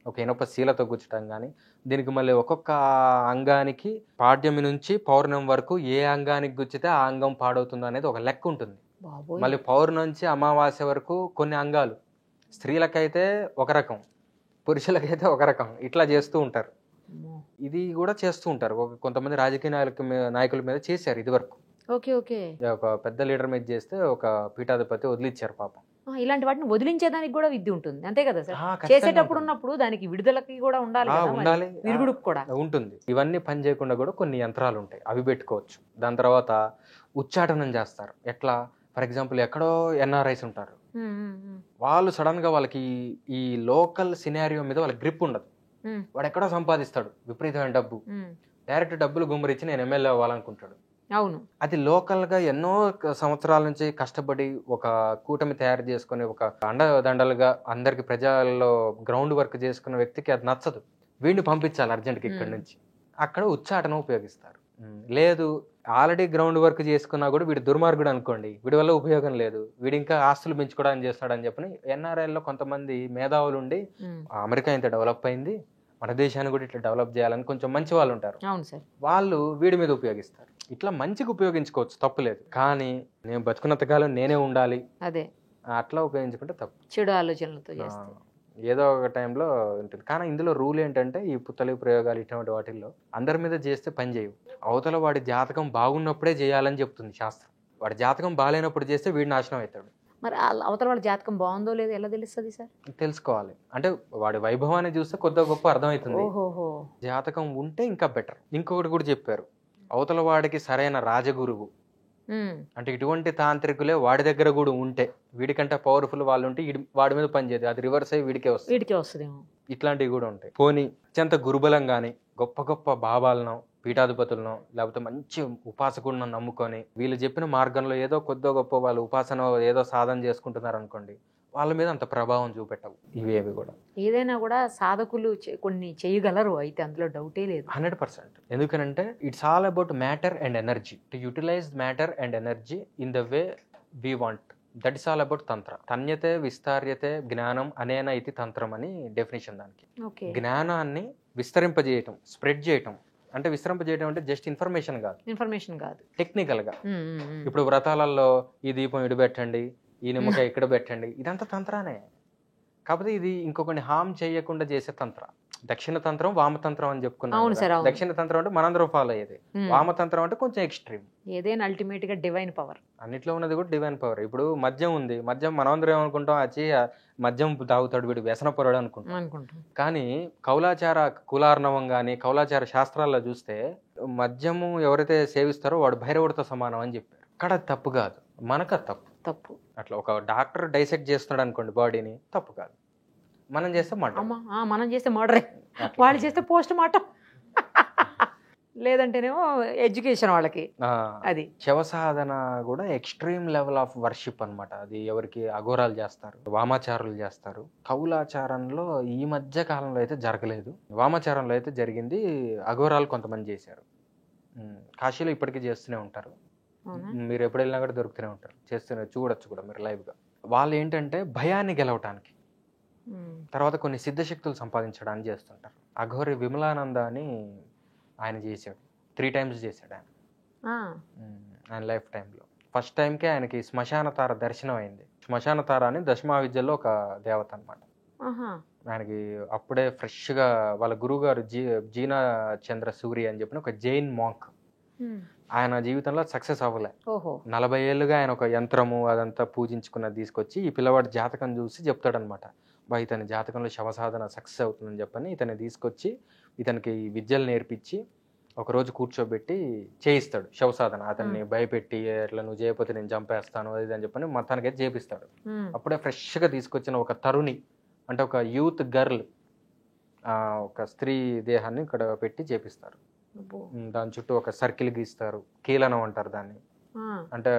ఒక ఇనప శీలతో గుచ్చటం గాని, దీనికి మళ్ళీ ఒక్కొక్క అంగానికి పాడ్యమి నుంచి పౌర్ణమి వరకు ఏ అంగానికి గుచ్చితే ఆ అంగం పాడవుతుందో అనేది ఒక లెక్క ఉంటుంది. మళ్ళీ పౌర్ణమి నుంచి అమావాస్య వరకు కొన్ని అంగాలు, స్త్రీలకైతే ఒక రకం, పురుషులకైతే ఒక రకం, ఇట్లా చేస్తూ ఉంటారు. ఇది కూడా చేస్తూ ఉంటారు. కొంతమంది రాజకీయ నాయకుల మీద చేశారు ఇది వరకు. ఒక పెద్ద లీడర్ మీద చేస్తే ఒక పీఠాధిపతి వదిలిచ్చారు పాపం. ఇలాంటి వాటిని వదిలించేదానికి కూడా విద్య ఉంటుంది అంతే కదా సార్? చేసేటప్పుడు ఉన్నప్పుడు దానికి విడుదలకి కూడా ఉండాలి, విరుగుడుకు కూడా ఉంటుంది. ఇవన్నీ పని చేయకుండా కూడా కొన్ని యంత్రాలు ఉంటాయి, అవి పెట్టుకోవచ్చు. దాని తర్వాత ఉచ్చాటనం చేస్తారు. ఎట్లా? ఫర్ ఎగ్జాంపుల్ ఎక్కడో ఎన్ఆర్ఐస్ ఉంటారు, వాళ్ళు సడన్ గా వాళ్ళకి ఈ లోకల్ సినారియో మీద వాళ్ళకి గ్రిప్ ఉండదు. వాడు ఎక్కడో సంపాదిస్తాడు విపరీతమైన డబ్బు, డైరెక్ట్ డబ్బులు గుమ్మరిచ్చి నేను ఎమ్మెల్యే అవ్వాలనుకుంటాడు. అవును, అది లోకల్ గా ఎన్నో సంవత్సరాల నుంచి కష్టపడి ఒక కూటమి తయారు చేసుకుని ఒక అండదండలుగా అందరికి ప్రజల్లో గ్రౌండ్ వర్క్ చేసుకున్న వ్యక్తికి అది నచ్చదు, వీడిని పంపించాలి అర్జెంట్గా ఇక్కడి నుంచి. అక్కడ ఉచ్చాటనం ఉపయోగిస్తారు. లేదు ఆల్రెడీ గ్రౌండ్ వర్క్ చేసుకున్నా కూడా వీడు దుర్మార్గుడు అనుకోండి, వీడి వల్ల ఉపయోగం లేదు, వీడు ఇంకా ఆస్తులు పెంచుకోవడానికి చేస్తాడని చెప్పని ఎన్ఆర్ఐలో కొంతమంది మేధావులు ఉండి అమెరికా ఇంత డెవలప్ అయింది, మన దేశాన్ని కూడా ఇట్లా డెవలప్ చేయాలని కొంచెం మంచి వాళ్ళు ఉంటారు, వాళ్ళు వీడి మీద ఉపయోగిస్తారు. ఇట్లా మంచిగా ఉపయోగించుకోవచ్చు, తప్పులేదు. కానీ నేను బతుకున్నంత కాలం నేనే ఉండాలి, అదే అట్లా ఉపయోగించుకుంటే తప్పు. చెడు ఆలోచనలతో ఏదో ఒక టైంలో ఉంటుంది. కానీ ఇందులో రూల్ ఏంటంటే ఈ పుత్తలి ప్రయోగాలు ఇటువంటి వాటిల్లో అందరి మీద చేస్తే పని చేయవు. అవతల వాడి జాతకం బాగున్నప్పుడే చేయాలని చెప్తుంది శాస్త్రం. వాడి జాతకం బాగాలేనప్పుడు చేస్తే వీడి నాశనం అవుతాడు. మరి అవతల వాడి జాతకం బాగుందో లేదో ఎలా తెలుస్తుంది సార్? తెలుసుకోవాలి. అంటే వాడి వైభవాన్ని చూస్తే కొద్దిగా గొప్ప అర్థమవుతుంది. జాతకం ఉంటే ఇంకా బెటర్. ఇంకొకటి కూడా చెప్పారు, అవతల వాడికి సరైన రాజగురువు అంటే ఇటువంటి తాంత్రికులే వాడి దగ్గర కూడా ఉంటే, వీడికంటే పవర్ఫుల్ వాళ్ళు ఉంటే వాడి మీద పని చేయదు, అది రివర్స్ అయ్యి వీడికే వస్తుంది. ఇట్లాంటివి కూడా ఉంటాయి. పోనీ అత్యంత గురుబలం గాని గొప్ప గొప్ప బాబాలను, పీఠాధిపతులను, లేకపోతే మంచి ఉపాసకులను నమ్ముకొని వీళ్ళు చెప్పిన మార్గంలో ఏదో కొద్దో గొప్ప వాళ్ళు ఉపాసన ఏదో సాధన చేసుకుంటున్నారు అనుకోండి, వాళ్ళ మీద అంత ప్రభావం చూపెట్టవు ఇవేవి కూడా. ఏదైనా కూడా సాధకులు కొన్ని చేయగలరు, అయితే అందులో డౌటే లేదు. 100%. ఎందుకనంటే it's all about matter and energy, to utilize matter and energy in the way we want. That is all about tantra. తన్యతే విస్తార్యతే జ్ఞానం అనేన ఇది తంత్రం అని డెఫినేషన్ దానికి. జ్ఞానాన్ని విస్తరింపజేయటం, స్ప్రెడ్ చేయటం. అంటే విస్తరింపజేయటం అంటే జస్ట్ ఇన్ఫర్మేషన్ కాదు, టెక్నికల్ గా. ఇప్పుడు వ్రతాలలో ఈ దీపం ఇటు పెట్టండి, ఈ నిమ్మకాయ ఇక్కడ పెట్టండి, ఇదంతా తంత్రానే. కాకపోతే ఇది ఇంకొకటి హామ్ చేయకుండా చేసే తంత్ర. దక్షిణ తంత్రం, వామతంత్రం అని చెప్పుకున్నాం. దక్షిణ తంత్రం అంటే మనందరం ఫాలో అయ్యేది, వామతంత్రం అంటే కొంచెం ఎక్స్ట్రీమ్. ఏదైనా అల్టిమేట్ గా డివైన్ పవర్, అన్నిట్లో ఉన్నది కూడా డివైన్ పవర్. ఇప్పుడు మద్యం ఉంది, మద్యం మనందరం ఏమనుకుంటాం, వచ్చి మద్యం తాగుతాడు వీడు వ్యసన పరుడు అనుకుంటాం. కానీ కౌలాచార కులార్ణవం గాని కౌలాచార శాస్త్రాల్లో చూస్తే మద్యము ఎవరైతే సేవిస్తారో వాడు భైరవుడితో సమానం అని చెప్పారు. అక్కడ తప్పు కాదు, మనకు తప్పు. అట్లా ఒక డాక్టర్ డైసెక్ట్ చేస్తున్నాడు అనుకోండి బాడీని, తప్పు కాదు. మనం చేస్తే మర్డర్, మనం చేస్తే మర్డరే, వాళ్ళు చేస్తే పోస్ట్ మార్టం. లేదంటేనేమో ఎడ్యుకేషన్ వాళ్ళకి. అది శవసాధన కూడా ఎక్స్ట్రీమ్ లెవెల్ ఆఫ్ వర్షిప్ అన్నమాట. అది ఎవరికి అఘోరాలు చేస్తారు, వామాచారులు చేస్తారు. కౌలాచారంలో ఈ మధ్య కాలంలో అయితే జరగలేదు, వామాచారంలో అయితే జరిగింది. అఘోరాలు కొంతమంది చేశారు. కాశీలో ఇప్పటికీ చేస్తూనే ఉంటారు. మీరు ఎప్పుడు వెళ్ళినా కూడా దొరుకుతూనే ఉంటారు, చేస్తూనే చూడొచ్చు కూడా మీరు లైవ్గా. వాళ్ళు ఏంటంటే భయాన్ని గెలవటానికి, తర్వాత కొన్ని సిద్ధశక్తులు సంపాదించడానికి చేస్తుంటారు. అఘోరి విమలానంద అని ఆయన చేశాడు, 3 times చేశాడు ఆయన ఆయన లైఫ్ టైంలో. ఫస్ట్ టైంకే ఆయనకి శ్మశాన తార దర్శనం అయింది. శ్మశాన తార అని దశమహావిద్యలో ఒక దేవత అనమాట. ఆయనకి అప్పుడే ఫ్రెష్గా వాళ్ళ గురువు గారు జీనా చంద్ర సూరి అని చెప్పిన ఒక జైన్ మాంక్, ఆయన జీవితంలో సక్సెస్ అవ్వలే. 40 ఏళ్ళుగా ఆయన ఒక యంత్రము అదంతా పూజించుకున్నది తీసుకొచ్చి ఈ పిల్లవాడి జాతకం చూసి చెప్తాడనమాట. ఇతని జాతకంలో శవసాధన సక్సెస్ అవుతుందని చెప్పని ఇతన్ని తీసుకొచ్చి ఇతనికి విద్యలు నేర్పించి ఒకరోజు కూర్చోబెట్టి చేయిస్తాడు శవసాధన. అతన్ని భయపెట్టి ఎట్లా నువ్వు చేయకపోతే నేను చంపేస్తాను అది అని చెప్పని మొత్తానికైతే చేపిస్తాడు. అప్పుడే ఫ్రెష్గా తీసుకొచ్చిన ఒక తరుణి, అంటే ఒక యూత్ గర్ల్, ఒక స్త్రీ దేహాన్ని ఇక్కడ పెట్టి చేపిస్తారు. దాని చుట్టూ ఒక సర్కిల్ గీస్తారు, కీలనం అంటారు దాన్ని. అంటే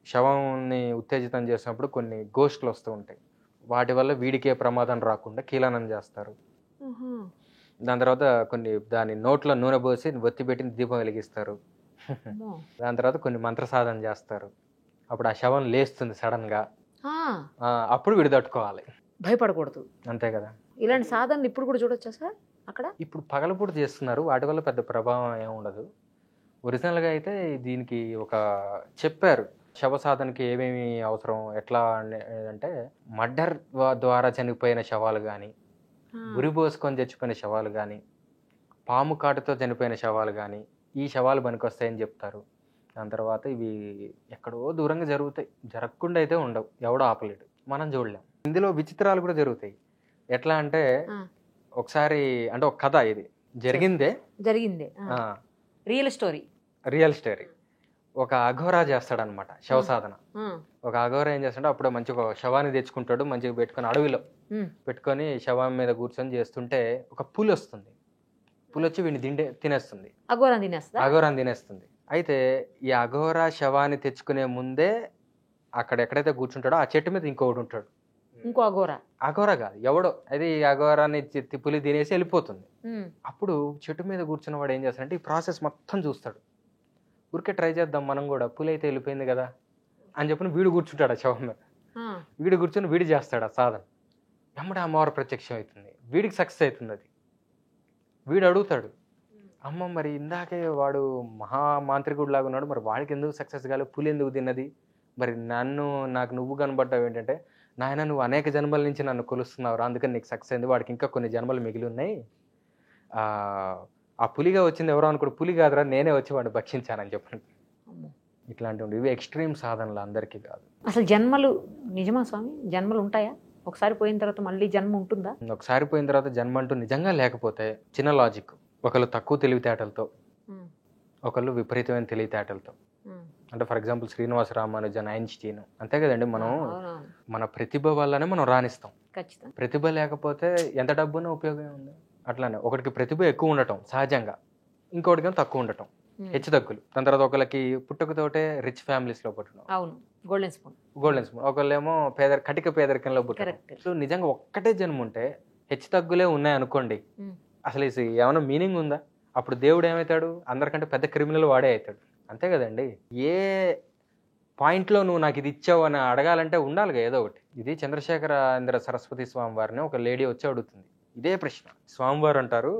శవంని ఉత్తేజితం చేసినప్పుడు కొన్ని గోష్ఠులు వస్తూ ఉంటాయి, వాటి వల్ల వీడికే ప్రమాదం రాకుండా కీలనం చేస్తారు. దాని తర్వాత దాని నోట్లో నూనె పోసి ఒత్తి పెట్టిన దీపం వెలిగిస్తారు. దాని తర్వాత కొన్ని మంత్ర సాధన చేస్తారు. అప్పుడు ఆ శవం లేస్తుంది సడన్ గా, అప్పుడు వీడు తట్టుకోవాలి, భయపడకూడదు. అంతే కదా. ఇలాంటి సాధనలు ఇప్పుడు కూడా చూడొచ్చా సార్ అక్కడ? ఇప్పుడు పగలపూట చేస్తున్నారు, వాటి వల్ల పెద్ద ప్రభావం ఏమి ఉండదు. ఒరిజినల్గా అయితే దీనికి ఒక చెప్పారు, శవ సాధనకి ఏమేమి అవసరం ఎట్లా అంటే మర్డర్ ద్వారా చనిపోయిన శవాలు కానీ, ఉరి పోసుకొని చచ్చిపోయిన శవాలు కానీ, పాము కాటుతో చనిపోయిన శవాలు కానీ, ఈ శవాలు పనికొస్తాయని చెప్తారు. దాని తర్వాత ఇవి ఎక్కడో దూరంగా జరుగుతాయి, జరగకుండా అయితే ఉండవు, ఎవడో ఆపలేడు, మనం చూడలేం. ఇందులో విచిత్రాలు కూడా జరుగుతాయి. ఎట్లా అంటే ఒకసారి, అంటే ఒక కథ, ఇది జరిగిందే రియల్ స్టోరీ. ఒక అఘోరా చేస్తాడనమాట శవసాధన. ఒక అఘోరా ఏం చేస్తాడు, అప్పుడు మంచి ఒక శవాన్ని తెచ్చుకుంటాడు, మంచిగా పెట్టుకొని అడవిలో పెట్టుకొని శవం మీద కూర్చొని చేస్తుంటే ఒక పులి వస్తుంది. పులి వచ్చి వీడిని తినేస్తుంది, అఘోరాన్ని తినేస్తుంది. అయితే ఈ అఘోరా శవాన్ని తెచ్చుకునే ముందే అక్కడ ఎక్కడైతే కూర్చుంటాడో ఆ చెట్టు మీద ఇంకొకటి ఉంటాడు. ఇంకో అఘోరా కాదు, ఎవడో. అయితే ఈ అఘోరాన్ని పులి తినేసి వెళ్ళిపోతుంది. అప్పుడు చెట్టు మీద కూర్చున్న వాడు ఏం చేస్తాడంటే ఈ ప్రాసెస్ మొత్తం చూస్తాడు. ఊరికే ట్రై చేద్దాం మనం కూడా, పులి అయితే వెళ్ళిపోయింది కదా అని చెప్పిన వీడు కూర్చుంటాడు ఆ శవం మీద. వీడు కూర్చొని వీడు చేస్తాడు ఆ సాధన. ఎమ్మడే అమ్మవారు ప్రత్యక్షం అవుతుంది, వీడికి సక్సెస్ అవుతుంది. అది వీడు అడుగుతాడు, అమ్మ మరి ఇందాకే వాడు మహామాంత్రికుడు లాగా ఉన్నాడు, మరి వాడికి ఎందుకు సక్సెస్ కాలేదు, పులి ఎందుకు తిన్నది, మరి నాకు నువ్వు కనబడ్డావు ఏంటంటే, నాయన నువ్వు అనేక జన్మల నుంచి నన్ను కొలుస్తున్నావు, అందుకని నీకు సక్సెస్ అయింది, వాడికి ఇంకా కొన్ని జన్మలు మిగిలి ఉన్నాయి, ఆ పులిగా వచ్చింది ఎవరో అనుకోడు, పులి కాదురా నేనే వచ్చి వాడిని భక్షించానని చెప్పండి. ఇట్లాంటివి ఇవి ఎక్స్ట్రీమ్ సాధనలు, అందరికీ కాదు. అసలు జన్మలు నిజమా స్వామి? జన్మలు ఉంటాయా? ఒకసారి పోయిన తర్వాత మళ్ళీ జన్మ ఉంటుందా? ఒకసారి పోయిన తర్వాత జన్మ అంటూ నిజంగా లేకపోతే, చిన్న లాజిక్, ఒకళ్ళు తక్కువ తెలివితేటలతో, ఒకళ్ళు విపరీతమైన తెలివితేటలతో. అంటే for example Srinivasa Ramanujan, Einstein, అంతే కదండి. మనం మన ప్రతిభ వల్లనే మనం రాణిస్తాం. ప్రతిభ లేకపోతే ఎంత డబ్బున్నా ఉపయోగం ఉంది. అట్లానే ఒకటికి ప్రతిభ ఎక్కువ ఉండటం సహజంగా, ఇంకోటికి తక్కువ ఉండటం హెచ్చు తగ్గులు. దాని తర్వాత ఒకళ్ళకి పుట్టుకతోటే రిచ్ ఫ్యామిలీస్ లో పుట్టడం, గోల్డెన్ స్పూన్, ఒకళ్ళేమో కటిక పేదరికంలో పుట్టడం. సో నిజంగా ఒక్కటే జన్మ ఉంటే హెచ్చు తగ్గులే ఉన్నాయి అనుకోండి, అసలు ఏమైనా మీనింగ్ ఉందా? అప్పుడు దేవుడు ఏమవుతాడు, అందరికంటే పెద్ద క్రిమినల్ వాడే అవుతాడు. అంతే కదండి. ఏ పాయింట్లో నువ్వు నాకు ఇది ఇచ్చావు అని అడగాలంటే ఉండాలిగా ఏదో ఒకటి. ఇది చంద్రశేఖరేంద్ర సరస్వతి స్వామి వారిని ఒక లేడీ వచ్చి అడుగుతుంది ఇదే ప్రశ్న. స్వామివారు అంటారు,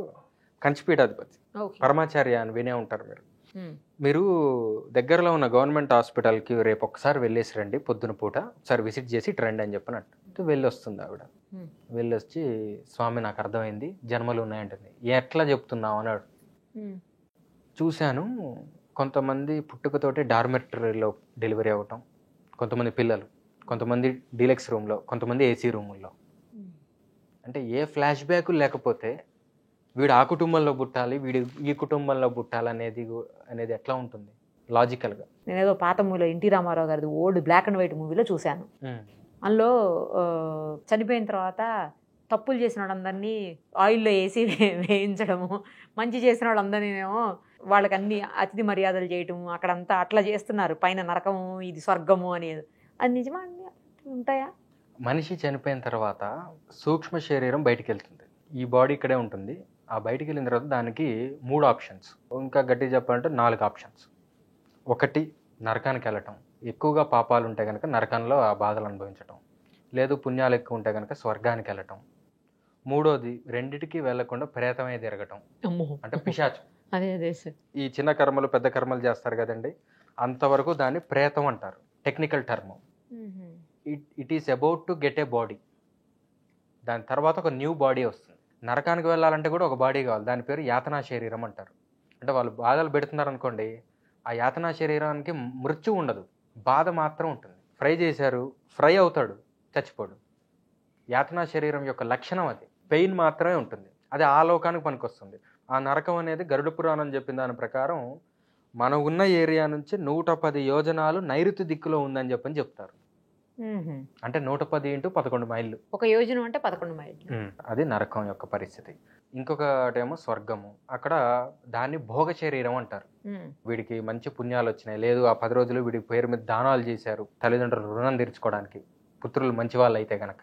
కంచిపీఠాధిపతి పరమాచార్య అని వినే ఉంటారు మీరు దగ్గరలో ఉన్న గవర్నమెంట్ హాస్పిటల్కి రేపు ఒకసారి వెళ్ళేసి రండి, పొద్దున పూట ఒకసారి విజిట్ చేసి రండి అని చెప్పినట్టు వెళ్ళి వస్తుంది ఆవిడ. వెళ్ళి వచ్చి, స్వామి నాకు అర్థమైంది, జన్మలు ఉన్నాయంటుంది. ఎట్లా చెప్తున్నావు అన్నాడు. చూశాను, కొంతమంది పుట్టుకతోటి డార్మెటరీలో డెలివరీ అవ్వటం, కొంతమంది పిల్లలు, కొంతమంది డీలక్స్ రూమ్లో, కొంతమంది ఏసీ రూముల్లో. అంటే ఏ ఫ్లాష్ బ్యాక్ లేకపోతే వీడు ఆ కుటుంబంలో పుట్టాలి, వీడు ఈ కుటుంబంలో పుట్టాలి అనేది ఎట్లా ఉంటుంది లాజికల్గా? నేనేదో పాత మూవీలో ఎన్టీ రామారావు గారిది ఓల్డ్ బ్లాక్ అండ్ వైట్ మూవీలో చూశాను. అందులో చనిపోయిన తర్వాత తప్పులు చేసిన వాళ్ళందరినీ ఆయిల్లో వేసి వేయించడము, మంచి చేసిన వాళ్ళందరినేమో వాళ్ళకి అన్ని అతిథి మర్యాదలు చేయటం అక్కడంతా అట్లా చేస్తున్నారు, పైన నరకము ఇది స్వర్గము అనేది. అది నిజమా అండి? ఉంటాయా? మనిషి చనిపోయిన తర్వాత సూక్ష్మ శరీరం బయటికి వెళ్తుంది, ఈ బాడీ ఇక్కడే ఉంటుంది. ఆ బయటికి వెళ్ళిన తర్వాత దానికి 3 ఆప్షన్స్, ఇంకా గట్టిగా చెప్పాలంటే 4 ఆప్షన్స్. ఒకటి నరకానికి వెళ్ళటం, ఎక్కువగా పాపాలు ఉంటే కనుక నరకంలో ఆ బాధలు అనుభవించటం, లేదు పుణ్యాలు ఎక్కువ ఉంటే కనుక స్వర్గానికి వెళ్ళటం. మూడోది రెండిటికి వెళ్లకుండా ప్రేతమే తిరగటం, అంటే పిశాచం. అదే సార్, ఈ చిన్న కర్మలు పెద్ద కర్మలు చేస్తారు కదండి, అంతవరకు దాన్ని ప్రేతం అంటారు, technical term. It is about to get a body. దాని తర్వాత ఒక న్యూ బాడీ వస్తుంది. నరకానికి వెళ్ళాలంటే కూడా ఒక బాడీ కావాలి, దాని పేరు యాతనా శరీరం అంటారు. అంటే వాళ్ళు బాధలు పెడుతున్నారు అనుకోండి, ఆ యాతనా శరీరానికి మృత్యు ఉండదు, బాధ మాత్రం ఉంటుంది. ఫ్రై చేశారు, ఫ్రై అవుతాడు, చచ్చిపోడు. యాతనా శరీరం యొక్క లక్షణం అది, పెయిన్ మాత్రమే ఉంటుంది. అది ఆ లోకానికి పనికొస్తుంది. ఆ నరకం అనేది గరుడ పురాణం చెప్పిన దాని ప్రకారం మనం ఉన్న ఏరియా నుంచి 110 యోజనాలు నైరుతి దిక్కులో ఉందని చెప్తారు. అంటే 110 × 11 మైళ్ళు. ఒక యోజనం అంటే 11 మైళ్ళు. అది నరకం యొక్క పరిస్థితి. ఇంకొకటేమో స్వర్గము, అక్కడ దాన్ని భోగ శరీరం అంటారు. వీడికి మంచి పుణ్యాలు వచ్చినాయి, లేదు ఆ 10 రోజులు వీడి పేరు మీద దానాలు చేశారు, తల్లిదండ్రులు రుణం తీర్చుకోవడానికి, పుత్రులు మంచి వాళ్ళు అయితే గనక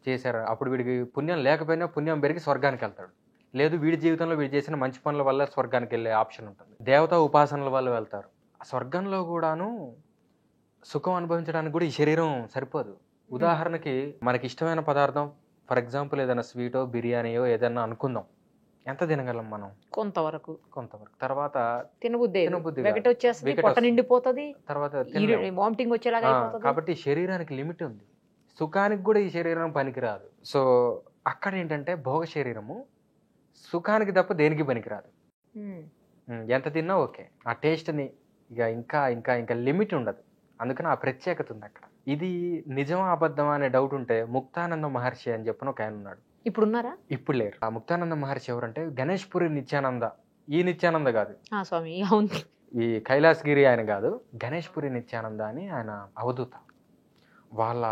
చేశారు. అప్పుడు వీడికి పుణ్యం లేకపోయినా పుణ్యం పెరిగి స్వర్గానికి వెళ్తాడు. లేదు వీడి జీవితంలో వీడు చేసిన మంచి పనుల వల్ల స్వర్గానికి వెళ్ళే ఆప్షన్ ఉంటుంది. దేవతా ఉపాసనల వల్ల వెళ్తారు. స్వర్గంలో కూడాను సుఖం అనుభవించడానికి కూడా ఈ శరీరం సరిపోదు. ఉదాహరణకి మనకి ఇష్టమైన పదార్థం, ఫర్ ఎగ్జాంపుల్ ఏదైనా స్వీటో బిర్యానీయో ఏదైనా అనుకుందాం, ఎంత తినగలం మనం? కొంతవరకు. తర్వాత తినబుద్ధి వచ్చేస్తుంది, పొట్ట నిండిపోతుంది, తర్వాత వామిటింగ్ వచ్చేలాగా అయిపోతుంది. కాబట్టి శరీరానికి లిమిట్ ఉంది, సుఖానికి కూడా ఈ శరీరం పనికిరాదు. సో అక్కడ ఏంటంటే భోగ శరీరము సుఖానికి తప్ప దేనికి పనికిరాదు. ఎంత తిన్నా ఓకే, ఆ టేస్ట్ని ఇక ఇంకా ఇంకా ఇంకా లిమిట్ ఉండదు. అందుకని ఆ ప్రత్యేకత ఉంది అక్కడ. ఇది నిజమా అబద్ధమా అనే డౌట్ ఉంటే ముక్తానంద మహర్షి అని చెప్పిన ఒక ఆయన ఉన్నాడు. ఇప్పుడు ఉన్నారా? ఇప్పుడు లేరు. ఆ ముక్తానంద మహర్షి ఎవరంటే గణేష్పురి నిత్యానంద. ఈ నిత్యానంద కాదు స్వామి, ఈ కైలాసగిరి ఆయన కాదు, గణేష్పురి నిత్యానంద అని ఆయన అవధూత. వాళ్ళ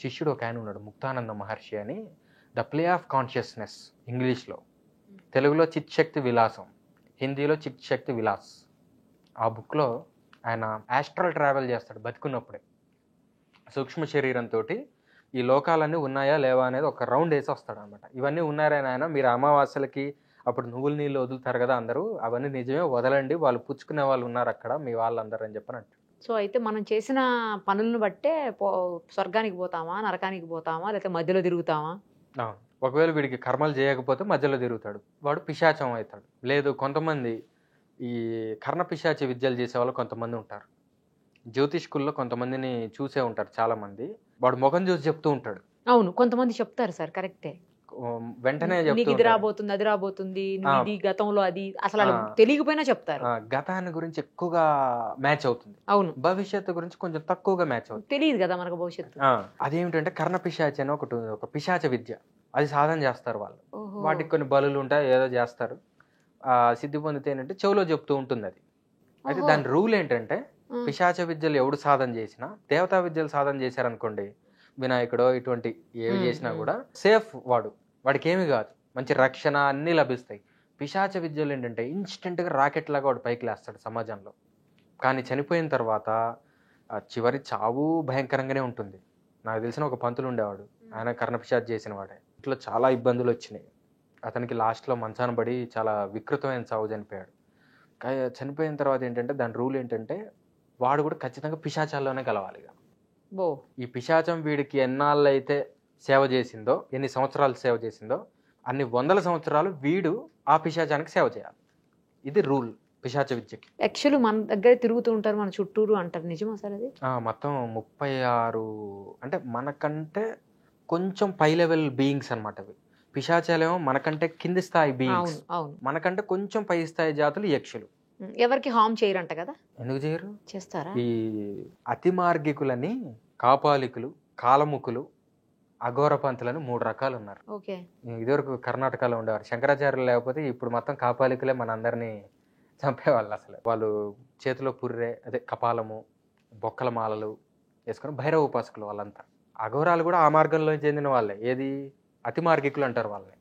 శిష్యుడు ఒక ఆయన ఉన్నాడు, ముక్తానంద మహర్షి అని. ద ప్లే ఆఫ్ కాన్షియస్నెస్ ఇంగ్లీష్లో, తెలుగులో చిత్ శక్తి విలాసం, హిందీలో చిత్ శక్తి విలాస్. ఆ బుక్లో ఆయన ఆస్ట్రల్ ట్రావెల్ చేస్తాడు బతికున్నప్పుడే. సూక్ష్మ శరీరంతో ఈ లోకాలన్నీ ఉన్నాయా లేవా అనేది ఒక రౌండ్ వేసి వస్తాడు అనమాట. ఇవన్నీ ఉన్నారని ఆయన, మీరు అమావాస్యలకి అప్పుడు నువ్వుల నీళ్ళు వదులుతారు కదా అందరూ, అవన్నీ నిజమే, వదలండి, వాళ్ళు పుచ్చుకునే వాళ్ళు ఉన్నారు అక్కడ మీ వాళ్ళందరూ అని చెప్పని అంటాడు. సో అయితే మనం చేసిన పనులను బట్టే స్వర్గానికి పోతామా, నరకానికి పోతామా, లేకపోతే మధ్యలో తిరుగుతామా? ఒకవేళ వీడికి కర్మలు చేయకపోతే మధ్యలో తిరుగుతాడు, వాడు పిశాచం అవుతాడు. లేదు కొంతమంది ఈ కర్ణ పిశాచి విద్యలు చేసేవాళ్ళు కొంతమంది ఉంటారు. జ్యోతిష్కుల్లో కొంతమందిని చూసే ఉంటారు చాలా మంది. వాడు ముఖం చూసి చెప్తూ ఉంటాడు. అవును, కొంతమంది చెప్తారు సార్, కరెక్టే. వెంటనే ఇది రాబోతుంది, అది రాబోతుంది, ఇది గతంలో, అది అసలు తెలియకపోయినా చెప్తారు. గతాన్ని గురించి ఎక్కువగా మ్యాచ్ అవుతుంది. అవును, భవిష్యత్తు గురించి కొంచెం తక్కువగా మ్యాచ్ అవుతుంది. తెలియదు కదా మనకు భవిష్యత్తు. అదేమిటంటే కర్ణ పిశాచి అని ఒక పిశాచ విద్య, అది సాధన చేస్తారు వాళ్ళు. వాటికి కొన్ని బలులు ఉంటాయి, ఏదో చేస్తారు. సిద్ధి పొందితే ఏంటంటే చెవులో చెప్తూ ఉంటుంది అది. అయితే దాని రూల్ ఏంటంటే, పిశాచ విద్యలు ఎవడు సాధన చేసినా, దేవతా విద్యలు సాధన చేశారనుకోండి, వినాయకుడో ఇటువంటి ఏవి చేసినా కూడా సేఫ్, వాడికి ఏమి కాదు, మంచి రక్షణ అన్నీ లభిస్తాయి. పిశాచ విద్యలు ఏంటంటే ఇన్స్టెంట్గా రాకెట్ లాగా వాడు పైకి లేస్తాడు సమాజంలో. కానీ చనిపోయిన తర్వాత చివరి చావు భయంకరంగానే ఉంటుంది. నాకు తెలిసిన ఒక పంతులు ఉండేవాడు, ఆయన కర్ణపిశాచ్ చేసిన వాడే. ఇట్లా చాలా ఇబ్బందులు వచ్చినాయి. అతనికి లాస్ట్లో మంచాన పడి చాలా వికృతమైన చావు చనిపోయాడు. చనిపోయిన తర్వాత ఏంటంటే దాని రూల్ ఏంటంటే, వాడు కూడా ఖచ్చితంగా పిశాచాల్లోనే కలవాలి. ఈ పిశాచం వీడికి ఎన్నాళ్ళు అయితే సేవ చేసిందో, ఎన్ని సంవత్సరాలు సేవ చేసిందో, అన్ని 100 సంవత్సరాలు వీడు ఆ పిశాచానికి సేవ చేయాలి. ఇది రూల్ పిశాచ విద్యకి. యాక్చువల్లీ మన దగ్గర తిరుగుతూ ఉంటారు, మన చుట్టూరు అంటారు, నిజమా సార్ అది? మొత్తం 36 అంటే మనకంటే కొంచెం పై లెవెల్ బీయింగ్స్ అనమాట అవి. పిశాచాలేమో మనకంటే కింది స్థాయి బీయింగ్స్, మనకంటే కొంచెం పై స్థాయి జాతులు యక్షులు. ఎవరికి హార్మ్ చేయరంట కదా? ఎందుకు చేయరు? చేస్తారా? ఈ అతి మార్గికులని, కాపాలికులు, కాలముకులు, అఘోర పంతులని 3 రకాలు ఉన్నారు. ఇదివరకు కర్ణాటకలో ఉండేవారు. శంకరాచార్యులు లేకపోతే ఇప్పుడు మొత్తం కాపాలికులే మన అందరినీ చంపేవాళ్ళు. అసలు వాళ్ళు చేతిలో పుర్రె, అదే కపాలము, బొక్కల మాలలు వేసుకొని భైరవ ఉపాసకులు వాళ్ళంతా. అఘోరాలు కూడా ఆ మార్గంలో చెందిన వాళ్ళే. ఏది అతి మార్గికులు అంటారు వాళ్ళని.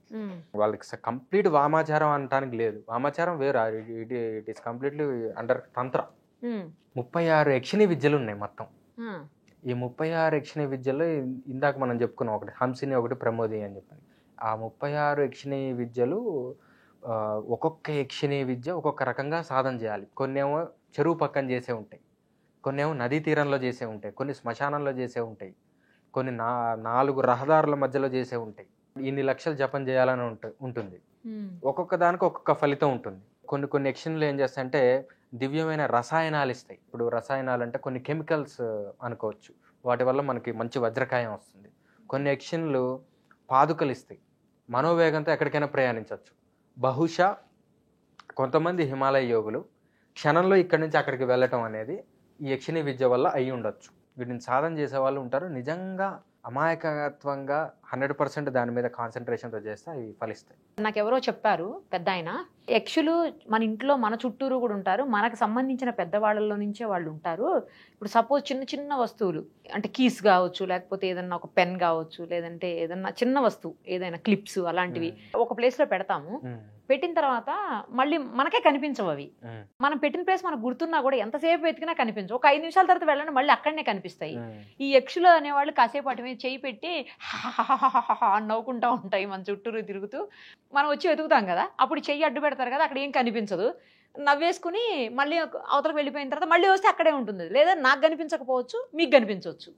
వాళ్ళకి కంప్లీట్ వామాచారం అనటానికి లేదు, వామాచారం వేరు, ఇట్ ఈస్ కంప్లీట్లీ అండర్ తంత్ర. 36 యక్షిణీ విద్యలు ఉన్నాయి మొత్తం. ఈ 36 యక్షిణీ విద్యలో ఇందాక మనం చెప్పుకున్నాం, ఒకటి హంసిని, ఒకటి ప్రమోది అని చెప్పని. ఆ 36 యక్షిణీ విద్యలు ఒక్కొక్క యక్షిణీ విద్య ఒక్కొక్క రకంగా సాధన చేయాలి. కొన్నేమో చెరువు పక్కన చేసే ఉంటాయి, కొన్నేమో నదీ తీరంలో చేసే ఉంటాయి, కొన్ని శ్మశానంలో చేసే ఉంటాయి, కొన్ని 4 రహదారుల మధ్యలో చేసే ఉంటాయి. ఇన్ని లక్షలు జపం చేయాలని ఉంటుంది. ఒక్కొక్క దానికి ఒక్కొక్క ఫలితం ఉంటుంది. కొన్ని యక్షిణులు ఏం చేస్తాయంటే దివ్యమైన రసాయనాలు ఇస్తాయి. ఇప్పుడు రసాయనాలు అంటే కొన్ని కెమికల్స్ అనుకోవచ్చు, వాటి వల్ల మనకి మంచి వజ్రకాయం వస్తుంది. కొన్ని యక్షిణులు పాదుకలు ఇస్తాయి, మనోవేగంతో ఎక్కడికైనా ప్రయాణించవచ్చు. బహుశా కొంతమంది హిమాలయ యోగులు క్షణంలో ఇక్కడి నుంచి అక్కడికి వెళ్ళటం అనేది ఈ యక్షిణీ విద్య వల్ల అయి ఉండొచ్చు. వీటిని సాధన చేసే వాళ్ళు ఉంటారు, నిజంగా అమాయకత్వంగా 100% దాని మీద కాన్సన్ట్రేషన్తో చేస్తే అవి ఫలిస్తాయి. నాకెవరో చెప్పారు పెద్ద ఆయన, యక్షులు మన ఇంట్లో మన చుట్టూరు కూడా ఉంటారు, మనకు సంబంధించిన పెద్దవాళ్ళలో నుంచే వాళ్ళు ఉంటారు. ఇప్పుడు సపోజ్ చిన్న చిన్న వస్తువులు అంటే కీస్ కావచ్చు, లేకపోతే ఏదన్నా ఒక పెన్ కావచ్చు, లేదంటే ఏదన్నా చిన్న వస్తువు ఏదైనా క్లిప్స్ అలాంటివి ఒక ప్లేస్లో పెడతాము. పెట్టిన తర్వాత మళ్ళీ మనకే కనిపించవు అవి. మనం పెట్టిన ప్లేస్ మనకు గుర్తున్నా కూడా ఎంతసేపు వెతికినా కనిపించవు. ఒక 5 నిమిషాల తర్వాత వెళ్ళండి మళ్ళీ అక్కడనే కనిపిస్తాయి. ఈ యక్షులు అనేవాళ్ళు కాసేపు అటు మీద చేయి పెట్టి నవ్వుకుంటూ ఉంటాయి మన చుట్టూరు తిరుగుతూ. మనం వచ్చి వెతుకుతాం కదా, అప్పుడు చెయ్యి అడ్డు పెడతారు కదా, అక్కడ ఏం కనిపించదు, నవ్వేసుకుని మళ్ళీ అవతలకు వెళ్ళిపోయిన తర్వాత మళ్ళీ వస్తే అక్కడే ఉంటుంది. లేదా నాకు కనిపించకపోవచ్చు, మీకు కనిపించవచ్చు.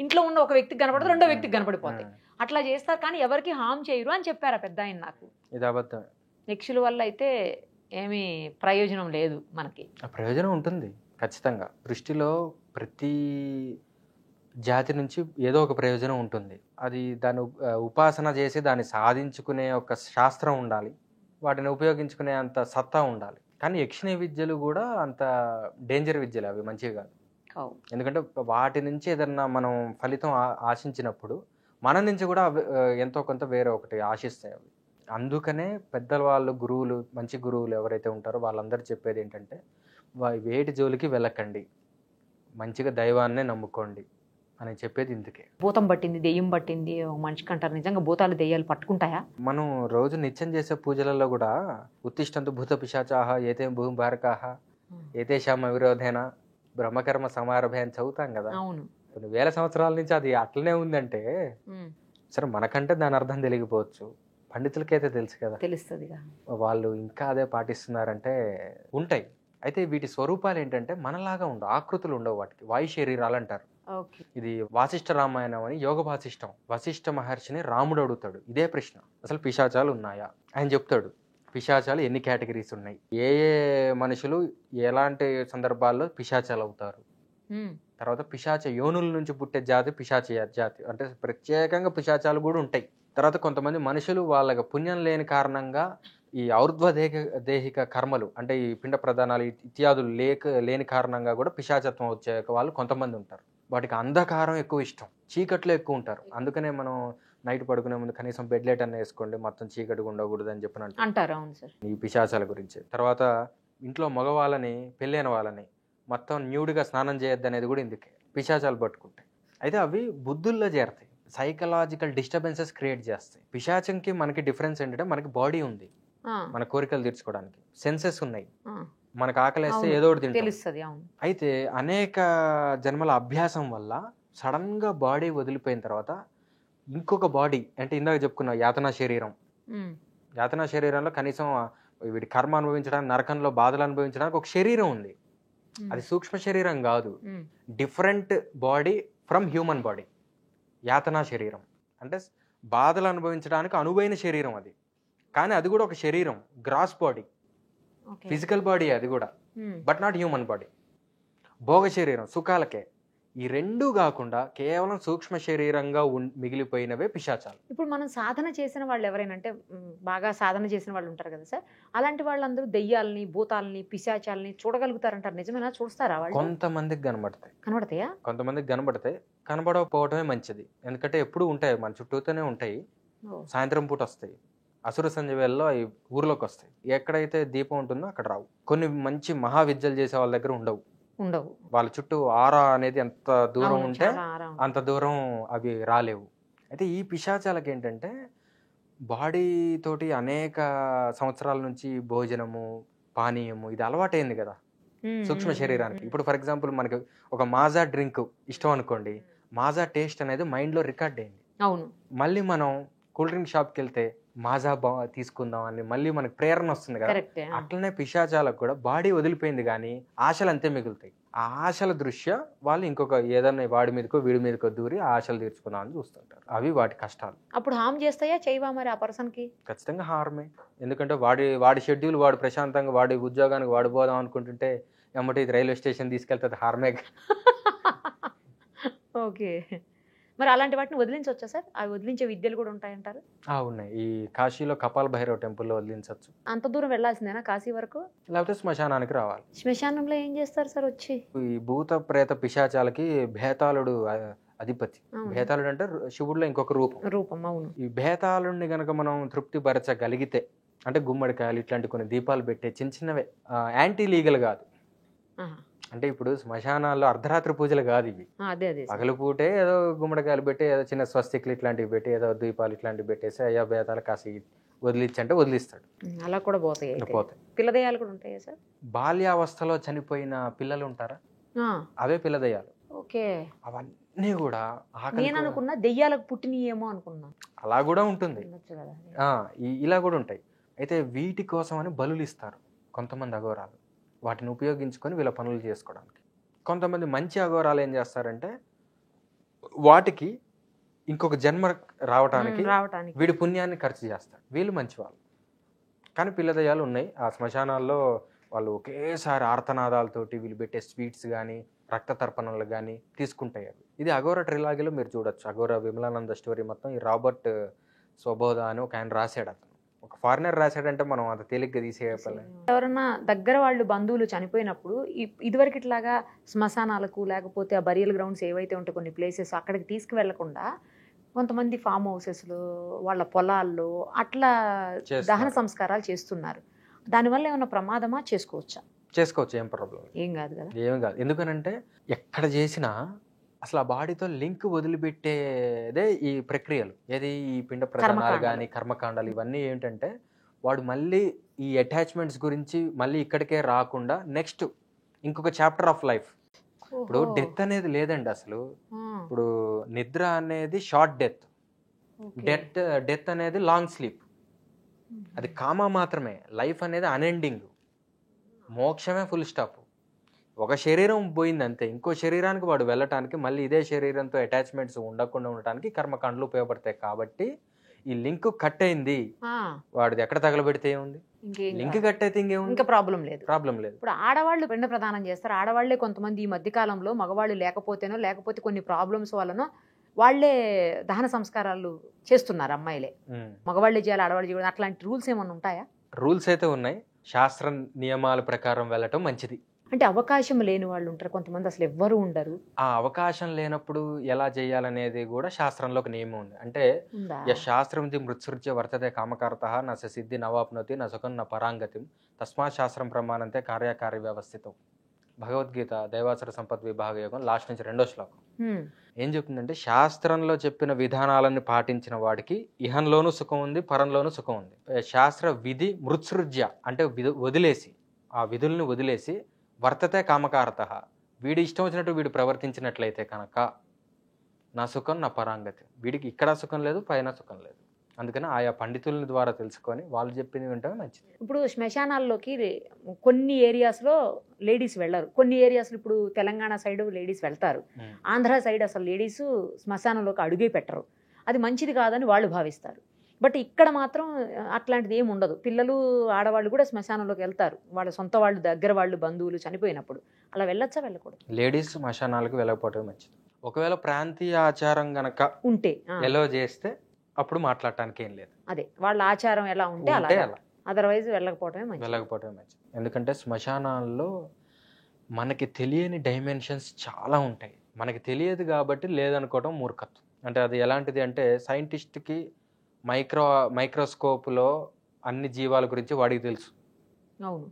ఇంట్లో ఉన్న ఒక వ్యక్తికి కనపడదు, రెండో వ్యక్తికి కనపడిపోతాయి. అట్లా చేస్తారు కానీ ఎవరికి హామ్ చేయరు అని చెప్పారు పెద్ద ఆయన నాకు. ఇది అబద్ధం. యక్షుల వల్ల అయితే ఏమీ ప్రయోజనం లేదు మనకి. ప్రయోజనం ఉంటుంది ఖచ్చితంగా. సృష్టిలో ప్రతి జాతి నుంచి ఏదో ఒక ప్రయోజనం ఉంటుంది. అది దాన్ని ఉపాసన చేసి దాన్ని సాధించుకునే ఒక శాస్త్రం ఉండాలి, వాటిని ఉపయోగించుకునే అంత సత్తా ఉండాలి. కానీ యక్షిణీ విద్యలు కూడా అంత డేంజర్ విద్యలు, అవి మంచివి కాదు. ఎందుకంటే వాటి నుంచి ఏదన్నా మనం ఫలితం ఆశించినప్పుడు మన నుంచి కూడా ఎంతో కొంత వేరే ఒకటి ఆశిస్తాయి అవి. అందుకనే పెద్దవాళ్ళు, గురువులు, మంచి గురువులు ఎవరైతే ఉంటారో వాళ్ళందరూ చెప్పేది ఏంటంటే వేటి జోలికి వెళ్ళకండి, మంచిగా దైవాన్నే నమ్ముకోండి అని చెప్పేది ఇందుకే. భూతం పట్టింది, దెయ్యం పట్టింది మనిషికి అంటారు. నిజంగా భూతాలు దెయ్యాలు పట్టుకుంటాయా? మనం రోజు నిత్యం చేసే పూజలలో కూడా ఉత్తిష్టంతు భూత పిశాచాహ ఏతే భూమి భారకాహ ఏతేషామ విరోధేన బ్రహ్మకర్మ సమారభే అని చదువుతాం కదా. అవును. కొన్ని వేల సంవత్సరాల నుంచి అది అట్లనే ఉందంటే సరే మనకంటే దాని అర్థం తెలియకపోవచ్చు, పండితులకైతే తెలుసు కదా, తెలుస్తుంది. వాళ్ళు ఇంకా అదే పాటిస్తున్నారంటే ఉంటాయి. అయితే వీటి స్వరూపాలు ఏంటంటే మనలాగా ఉండవు, ఆకృతులు ఉండవు, వాటికి వాయు శరీరాలు అంటారు. ఇది వాసిష్ఠ రామాయణం అని యోగ వాసిష్టం. వశిష్ఠ మహర్షిని రాముడు అడుగుతాడు ఇదే ప్రశ్న, అసలు పిశాచాలు ఉన్నాయా? ఆయన చెప్తాడు పిశాచాలు ఎన్ని కేటగిరీస్ ఉన్నాయి, ఏ మనుషులు ఎలాంటి సందర్భాల్లో పిశాచాలు అవుతారు, తర్వాత పిశాచ యోనుల నుంచి పుట్టే జాతి పిశాచ జాతి, అంటే ప్రత్యేకంగా పిశాచాలు కూడా ఉంటాయి. తర్వాత కొంతమంది మనుషులు వాళ్ళకి పుణ్యం లేని కారణంగా ఈ ఔర్ధ్వదేహిక కర్మలు అంటే ఈ పిండ ప్రధానాలు ఇత్యాదులు లేని కారణంగా కూడా పిశాచత్వం వచ్చే వాళ్ళు కొంతమంది ఉంటారు. వాటికి అంధకారం ఎక్కువ ఇష్టం, చీకట్లో ఎక్కువ ఉంటారు. అందుకనే మనం నైట్ పడుకునే ముందు కనీసం బెడ్ లైట్ అన్న వేసుకోండి, మొత్తం చీకటిగా ఉండకూడదు అని చెప్పిన అంటారు. అవును సార్. ఈ పిశాచాల గురించి. తర్వాత ఇంట్లో మగవాళ్ళని, పెళ్ళైన వాళ్ళని మొత్తం న్యూడ్గా స్నానం చేయొద్దు అనేది కూడా ఇందుకే, పిశాచాలు పట్టుకుంటాయి. అయితే అవి బుద్ధుల్లో చేరతాయి, సైకలాజికల్ డిస్టర్బెన్సెస్ క్రియేట్ చేస్తాయి. పిశాచంకి మనకి డిఫరెన్స్ ఏంటంటే మనకి బాడీ ఉంది, మన కోరికలు తీర్చుకోవడానికి సెన్సెస్ ఉన్నాయి, మనకు ఆకలిస్తే ఏదో ఒకటి తింటాం. అయితే అనేక జన్మల అభ్యాసం వల్ల సడన్ గా బాడీ వదిలిపోయిన తర్వాత ఇంకొక బాడీ, అంటే ఇందాక చెప్పుకున్న యాతనా శరీరం, యాతనా శరీరంలో కనీసం వీడి కర్మ అనుభవించడానికి, నరకంలో బాధలు అనుభవించడానికి ఒక శరీరం ఉంది. అది సూక్ష్మ శరీరం కాదు, different body from human body. యాతనా శరీరం అంటే బాధలు అనుభవించడానికి అనువైన శరీరం అది, కానీ అది కూడా ఒక శరీరం, గ్రాస్ బాడీ, ఫిజికల్ బాడీ అది కూడా, బట్ నాట్ హ్యూమన్ బాడీ. భోగ శరీరం సుఖాలకే. ఈ రెండూ కాకుండా కేవలం సూక్ష్మ శరీరంగా మిగిలిపోయినవే పిశాచాలు. ఇప్పుడు మనం సాధన చేసిన వాళ్ళు ఎవరైనా, అంటే బాగా సాధన చేసిన వాళ్ళు ఉంటారు కదా సార్, అలాంటి వాళ్ళందరూ దెయ్యాలని, భూతాలని, పిశాచాలని చూడగలుగుతారంటారు. నిజమేనా? చూస్తారా వాళ్ళు? కొంతమందికి కనబడతాయి. కనబడతాయా? కొంతమందికి కనబడతాయి. కనబడకపోవటమే మంచిది, ఎందుకంటే ఎప్పుడు ఉంటాయి, మన చుట్టూతోనే ఉంటాయి. సాయంత్రం పూట వస్తాయి, అసుర సంధ్య వేళలో అవి ఊర్లోకి వస్తాయి. ఎక్కడైతే దీపం ఉంటుందో అక్కడ రావు. కొన్ని మంచి మహావిద్యలు చేసే వాళ్ళ దగ్గర ఉండవు. వాళ్ళ చుట్టూ ఆరా అనేది ఎంత దూరం ఉంటే అంత దూరం అవి రాలేవు. అయితే ఈ పిశాచాలకి ఏంటంటే బాడీ తోటి అనేక సంవత్సరాల నుంచి భోజనము, పానీయము ఇది అలవాటైంది కదా సూక్ష్మ శరీరానికి. ఇప్పుడు ఫర్ ఎగ్జాంపుల్ మనకి ఒక మాజా డ్రింక్ ఇష్టం అనుకోండి, మాజా టేస్ట్ అనేది మైండ్లో రికార్డ్ అయింది. అవును. మళ్ళీ మనం కూల్ డ్రింక్ షాప్కి వెళ్తే మాజా తీసుకుందాం అని మళ్ళీ మనకు ప్రేరణ వస్తుంది కదా. అట్లనే పిశాచాలకు కూడా బాడీ వదిలిపోయింది కానీ ఆశలు అంతే మిగులుతాయి. ఆ ఆశల దృష్ట్యా వాళ్ళు ఇంకొక ఏదన్నా వాడి మీదకో వీడి మీదకో దూరి ఆ ఆశలు తీర్చుకుందామని చూస్తుంటారు. అవి వాటి కష్టాలు. అప్పుడు హామ్ చేస్తాయా చేయవా మరి ఆ పర్సన్కి? ఖచ్చితంగా హార్మే. ఎందుకంటే వాడి షెడ్యూల్ వాడు ప్రశాంతంగా వాడి ఉద్యోగానికి వాడు పోదాం అనుకుంటుంటే ఎమ్మటి రైల్వే స్టేషన్ తీసుకెళ్తుంది హార్మే. ఓకే. మరి అలాంటి వాటిని వదిలించవచ్చా సార్? అవి వదిలించే విద్యలు కూడా ఉంటాయంటారు? ఉన్నాయి. ఈ కాశీలో కపాల్ భైరవ్ టెంపుల్లో వదిలించవచ్చు. అంత దూరం వెళ్ళాల్సిందేనా కాశీ వరకు? లేకపోతే శ్మశానానికి రావాలి. శ్మశానంలో ఏం చేస్తారు సార్ వచ్చి? ఈ భూత ప్రేత పిశాచాలకి భేతాళుడు అధిపతి. భేతాళుడు అంటే శివుడిలో ఇంకొక రూపం. అవును. ఈ భేతాళుడిని గనక మనం తృప్తిపరచగలిగితే, అంటే గుమ్మడికాయలు ఇట్లాంటి కొన్ని దీపాలు పెట్టే చిన్న చిన్నవే, యాంటీ లీగల్ కాదు. అంటే ఇప్పుడు శ్మశానాల్లో అర్ధరాత్రి పూజలు కాదు ఇవి. పగలు పూటే ఏదో గుమ్మడికాయలు పెట్టి ఏదో చిన్న స్వస్తికులు ఇట్లాంటివి పెట్టి ఏదో దీపాలు ఇట్లాంటివి పెట్టేసి అయ్యా భేతాలు కాసి వదిలించి అంటే వదిలిస్తాడు. అలా కూడా పోతాయి. పిల్లదయాలు కూడా ఉంటాయా సార్? బాల్యావస్థలో చనిపోయిన పిల్లలు ఉంటారా, అవే పిల్లదయాలు. ఓకే. అవన్నీ కూడా నేను అనుకున్నా దెయ్యాలకు పుట్టినయేమో అనుకున్నా. అలా కూడా ఉంటుంది, ఇలా కూడా ఉంటాయి. అయితే వీటి కోసం అని బలులు ఇస్తారు కొంతమంది అఘోరాలు. వాటిని ఉపయోగించుకొని వీళ్ళ పనులు చేసుకోవడానికి. కొంతమంది మంచి అఘోరాలు ఏం చేస్తారంటే వాటికి ఇంకొక జన్మ రావటానికి వీడి పుణ్యాన్ని ఖర్చు చేస్తారు. వీళ్ళు మంచి వాళ్ళు. కానీ పిల్లదయాలు ఉన్నాయి ఆ శ్మశానాల్లో. వాళ్ళు ఒకేసారి ఆర్తనాదాలతోటి వీళ్ళు పెట్టే స్వీట్స్ కానీ రక్త తర్పణలు కానీ తీసుకుంటాయి. అవి ఇది అఘోర ట్రిలాగీలో మీరు చూడొచ్చు. అఘోర విమలానంద స్టోరీ మొత్తం ఈ రాబర్ట్ స్వబోధ అని ఒక ఆయన రాశాడు. అతను ఒక ఫారినర్ రాశాడంటే మనం అంత తేలిగ్గా తీసేయాలి. ఎవరన్నా దగ్గర వాళ్ళు బంధువులు చనిపోయినప్పుడు ఇదివరకు ఇట్లాగా శ్మశానాలకు లేకపోతే ఆ బరియల్ గ్రౌండ్స్ ఏవైతే ఉంటాయి కొన్ని ప్లేసెస్ అక్కడికి తీసుకువెళ్లకుండా కొంతమంది ఫామ్ హౌసెస్లో వాళ్ళ పొలాల్లో అట్లా దహన సంస్కారాలు చేస్తున్నారు. దానివల్ల ఏమైనా ప్రమాదమా? చేసుకోవచ్చు. ఏం ప్రాబ్లం ఏం కాదు కదా. ఏం కాదు. ఎందుకనంటే ఎక్కడ చేసినా అసలు ఆ బాడీతో లింక్ వదిలిపెట్టేదే ఈ ప్రక్రియలు. ఏది ఈ పిండ ప్రధానాలు కానీ కర్మకాండాలు ఇవన్నీ ఏంటంటే వాడు మళ్ళీ ఈ అటాచ్మెంట్స్ గురించి మళ్ళీ ఇక్కడికే రాకుండా నెక్స్ట్ ఇంకొక చాప్టర్ ఆఫ్ లైఫ్. ఇప్పుడు డెత్ అనేది లేదండి అసలు. ఇప్పుడు నిద్ర అనేది షార్ట్ డెత్ అనేది లాంగ్ స్లీప్. అది కామా మాత్రమే. లైఫ్ అనేది అన్ఎండింగ్. మోక్షమే ఫుల్ స్టాప్. ఒక శరీరం పోయింది అంతే. ఇంకో శరీరానికి వాడు వెళ్ళటానికి మళ్ళీ ఇదే శరీరంతో అటాచ్మెంట్స్ ఉండకుండా ఉండటానికి కర్మకాండలు ఉపయోగపడతాయి. కాబట్టి ఈ లింక్ కట్ అయింది, వాడిది ఎక్కడ తగలబెడితే ఏముంది, లింక్ కట్ అయితే ఇంకేముంది, ఇంకా ప్రాబ్లం లేదు. ఇప్పుడు ఆడవాళ్ళు పిండ ప్రదానం చేస్తారు. ఆడవాళ్లే కొంతమంది ఈ మధ్య కాలంలో మగవాళ్ళు లేకపోతే కొన్ని ప్రాబ్లమ్స్ వలన వాళ్లే దహన సంస్కారాలు చేస్తున్నారు. అమ్మాయిలే మగవాళ్ళే చేయాలి, ఆడవాళ్ళు చేయాలి. అట్లాంటి రూల్స్ ఏమైనా ఉంటాయా? రూల్స్ అయితే ఉన్నాయి. శాస్త్ర నియమాల ప్రకారం వెళ్ళటం మంచిది. అంటే అవకాశం లేని వాళ్ళు ఉంటారు కొంతమంది, అసలు ఎవ్వరూ ఉండరు. ఆ అవకాశం లేనప్పుడు ఎలా చేయాలనేది కూడా శాస్త్రంలో ఒక నియమం ఉంది. అంటే శాస్త్రం మృత్సృజ్య వర్తతే కామకారత నా సిద్ధి నవాప్నోతి నా సుఖం నా పరాంగతి తస్మాత్ శాస్త్రం ప్రమాణంతే కార్యకార్య వ్యవస్థితం. భగవద్గీత దైవాసుర సంపత్ విభాగ యోగం లాస్ట్ నుంచి 2వ శ్లోకం ఏం చెప్తుందంటే శాస్త్రంలో చెప్పిన విధానాలను పాటించిన వాడికి ఇహంలోనూ సుఖం ఉంది, పరంలోనూ సుఖం ఉంది. శాస్త్ర విధి మృత్సృజ్య అంటే వదిలేసి ఆ విధుల్ని వదిలేసి వర్తతే కామకారత వీడి ఇష్టం వచ్చినట్టు వీడు ప్రవర్తించినట్లయితే కనుక నా సుఖం నా పరాంగతి. వీడికి ఇక్కడ సుఖం లేదు, పైన సుఖం లేదు. అందుకని ఆయా పండితుల ద్వారా తెలుసుకొని వాళ్ళు చెప్పింది వింటమే మంచిది. ఇప్పుడు శ్మశానాల్లోకి కొన్ని ఏరియాస్లో లేడీస్ వెళ్ళరు, కొన్ని ఏరియాస్లో ఇప్పుడు తెలంగాణ సైడ్ లేడీస్ వెళ్తారు, ఆంధ్ర సైడ్ అసలు లేడీస్ శ్మశానంలోకి అడుగే పెట్టరు. అది మంచిది కాదని వాళ్ళు భావిస్తారు. బట్ ఇక్కడ మాత్రం అట్లాంటిది ఏమి ఉండదు. పిల్లలు ఆడవాళ్ళు కూడా శ్మశానంలోకి వెళ్తారు, వాళ్ళ సొంత వాళ్ళు దగ్గర వాళ్ళు బంధువులు చనిపోయినప్పుడు. అలా వెళ్ళొచ్చా వెళ్ళకూడదు? లేడీస్ శ్మశానాలకు వెళ్ళకపోవటం మంచిది. ఒకవేళ ప్రాంతీయ ఆచారం గనక ఉంటే ఎలా చేస్తే అప్పుడు మాట్లాడటానికి ఏం లేదు. అదే వాళ్ళ ఆచారం ఎలా ఉంటే అలా, అదర్వైజ్ వెళ్ళకపోవటమే మంచిది. ఎందుకంటే శ్మశానాల్లో మనకి తెలియని డైమెన్షన్స్ చాలా ఉంటాయి. మనకి తెలియదు కాబట్టి లేదనుకోవడం మూర్ఖత్వం. అంటే అది ఎలాంటిది అంటే సైంటిస్ట్కి మైక్రోస్కోప్లో అన్ని జీవాల గురించి వాడికి తెలుసు. అవును.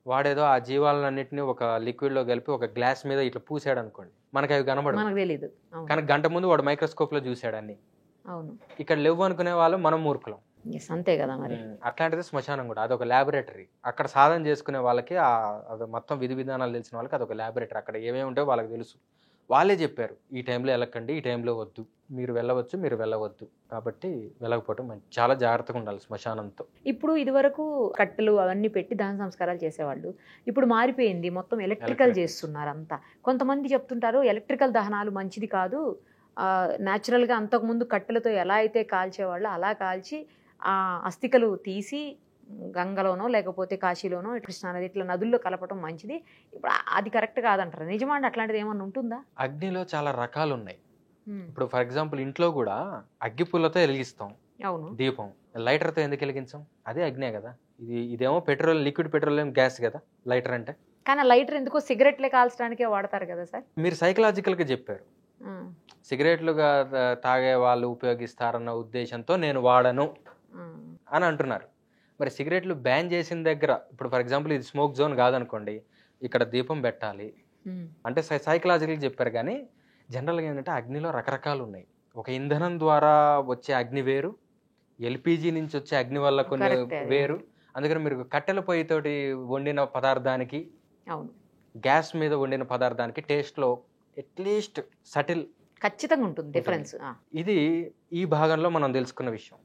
వాడేదో ఆ జీవాలన్నింటినీ ఒక లిక్విడ్లో కలిపి ఒక గ్లాస్ మీద ఇట్లా పూసాడు అనుకోండి, మనకి అవి కనబడదు, మనకు తెలియదు. కానీ గంట ముందు వాడు మైక్రోస్కోప్లో చూసాడు అన్ని. అవును. ఇక్కడ లేవు అనుకునే వాళ్ళు మనం మూర్ఖులం. ఎస్, అంతే కదా మరి. అట్లాంటిది శ్మశానం కూడా అదొక ల్యాబొరేటరీ. అక్కడ సాధన చేసుకునే వాళ్ళకి అది మొత్తం విధి విధానాలు తెలిసిన వాళ్ళకి అదొక ల్యాబొరేటరీ. అక్కడ ఏమేమి ఉంటాయో వాళ్ళకి తెలుసు. వాళ్ళే చెప్పారు ఈ టైంలో వెళ్ళకండి, ఈ టైంలో వద్దు, మీరు వెళ్ళవచ్చు, మీరు వెళ్ళవద్దు, కాబట్టి వెళ్ళకపోవటం మంచి. చాలా జాగ్రత్తగా ఉండాలి శ్మశానంతో. ఇప్పుడు ఇదివరకు కట్టెలు అవన్నీ పెట్టి దహన సంస్కారాలు చేసేవాళ్ళు, ఇప్పుడు మారిపోయింది, మొత్తం ఎలక్ట్రికల్ చేస్తున్నారు అంతా. కొంతమంది చెప్తుంటారు ఎలక్ట్రికల్ దహనాలు మంచిది కాదు, న్యాచురల్గా అంతకుముందు కట్టెలతో ఎలా అయితే కాల్చేవాళ్ళు అలా కాల్చి ఆ అస్థికలు తీసి గంగలోనో లేకపోతే కాశీలోనో కృష్ణానది ఇట్లా నదుల్లో కలపటం మంచిది, ఇప్పుడు అది కరెక్ట్ కాదంటారు. నిజమా అండి? అట్లాంటిది ఏమన్నా ఉంటుందా? అగ్నిలో చాలా రకాలు ఉన్నాయి. ఇప్పుడు ఫర్ ఎగ్జాంపుల్ ఇంట్లో కూడా అగ్గిపుల్లతో వెలిగిస్తాం అవును, దీపం. లైటర్తో ఎందుకు వెలిగించాం? అదే అగ్నే కదా. ఇదేమో పెట్రోల్, లిక్విడ్ పెట్రోలియం గ్యాస్ కదా లైటర్ అంటే. కానీ లైటర్ ఎందుకో సిగరెట్లే కాల్చడానికే వాడతారు కదా సార్. మీరు సైకలాజికల్గా చెప్పారు, సిగరెట్లుగా తాగే వాళ్ళు ఉపయోగిస్తారన్న ఉద్దేశంతో నేను వాడను అని అంటున్నారు. మరి సిగరెట్లు బ్యాన్ చేసిన దగ్గర ఇప్పుడు ఫర్ ఎగ్జాంపుల్ ఇది స్మోక్ జోన్ కాదనుకోండి, ఇక్కడ దీపం పెట్టాలి అంటే సైకలాజికల్గా చెప్పారు. కానీ జనరల్గా ఏంటంటే అగ్నిలో రకరకాలు ఉన్నాయి. ఒక ఇంధనం ద్వారా వచ్చే అగ్ని వేరు, ఎల్పిజి నుంచి వచ్చే అగ్ని వల్ల కొన్ని వేరు. అందుకని మీరు కట్టెల పొయ్యితోటి వండిన పదార్థానికి గ్యాస్ మీద వండిన పదార్థానికి టేస్ట్లో అట్లీస్ట్ సటిల్ ఖచ్చితంగా ఉంటుంది డిఫరెన్స్. ఇది ఈ భాగంలో మనం తెలుసుకున్న విషయం.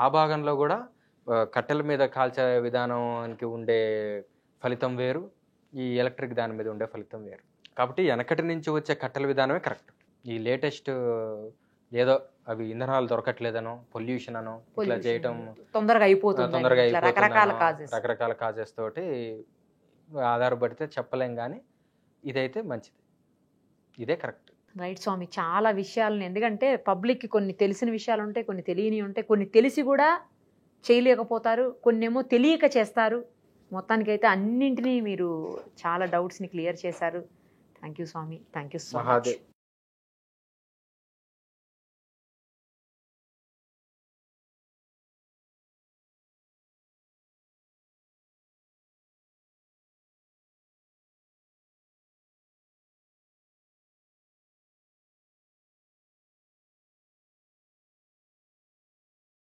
ఆ భాగంలో కూడా కట్టెల మీద కాల్చే విధానానికి ఉండే ఫలితం వేరు, ఈ ఎలక్ట్రిక్ దాని మీద ఉండే ఫలితం వేరు. కాబట్టి వెనకటి నుంచి వచ్చే కట్టెల విధానమే కరెక్ట్. ఈ లేటెస్ట్ ఏదో అవి ఇంధనాలు దొరకట్లేదనో, పొల్యూషన్ అనో ఇట్లా చేయటం తొందరగా అయిపోతుంది, రకరకాల కాజెస్ తోటి ఆధారపడితే చెప్పలేం. కానీ ఇదైతే మంచిది, ఇదే కరెక్ట్. రైట్ స్వామి, చాలా విషయాలను, ఎందుకంటే పబ్లిక్కి కొన్ని తెలిసిన విషయాలు ఉంటాయి, కొన్ని తెలియని ఉంటాయి, కొన్ని తెలిసి కూడా చేయలేకపోతారు, కొన్ని ఏమో తెలియక చేస్తారు. మొత్తానికైతే అన్నింటినీ మీరు చాలా డౌట్స్ని క్లియర్ చేశారు. Thank you Swami, thank you so much.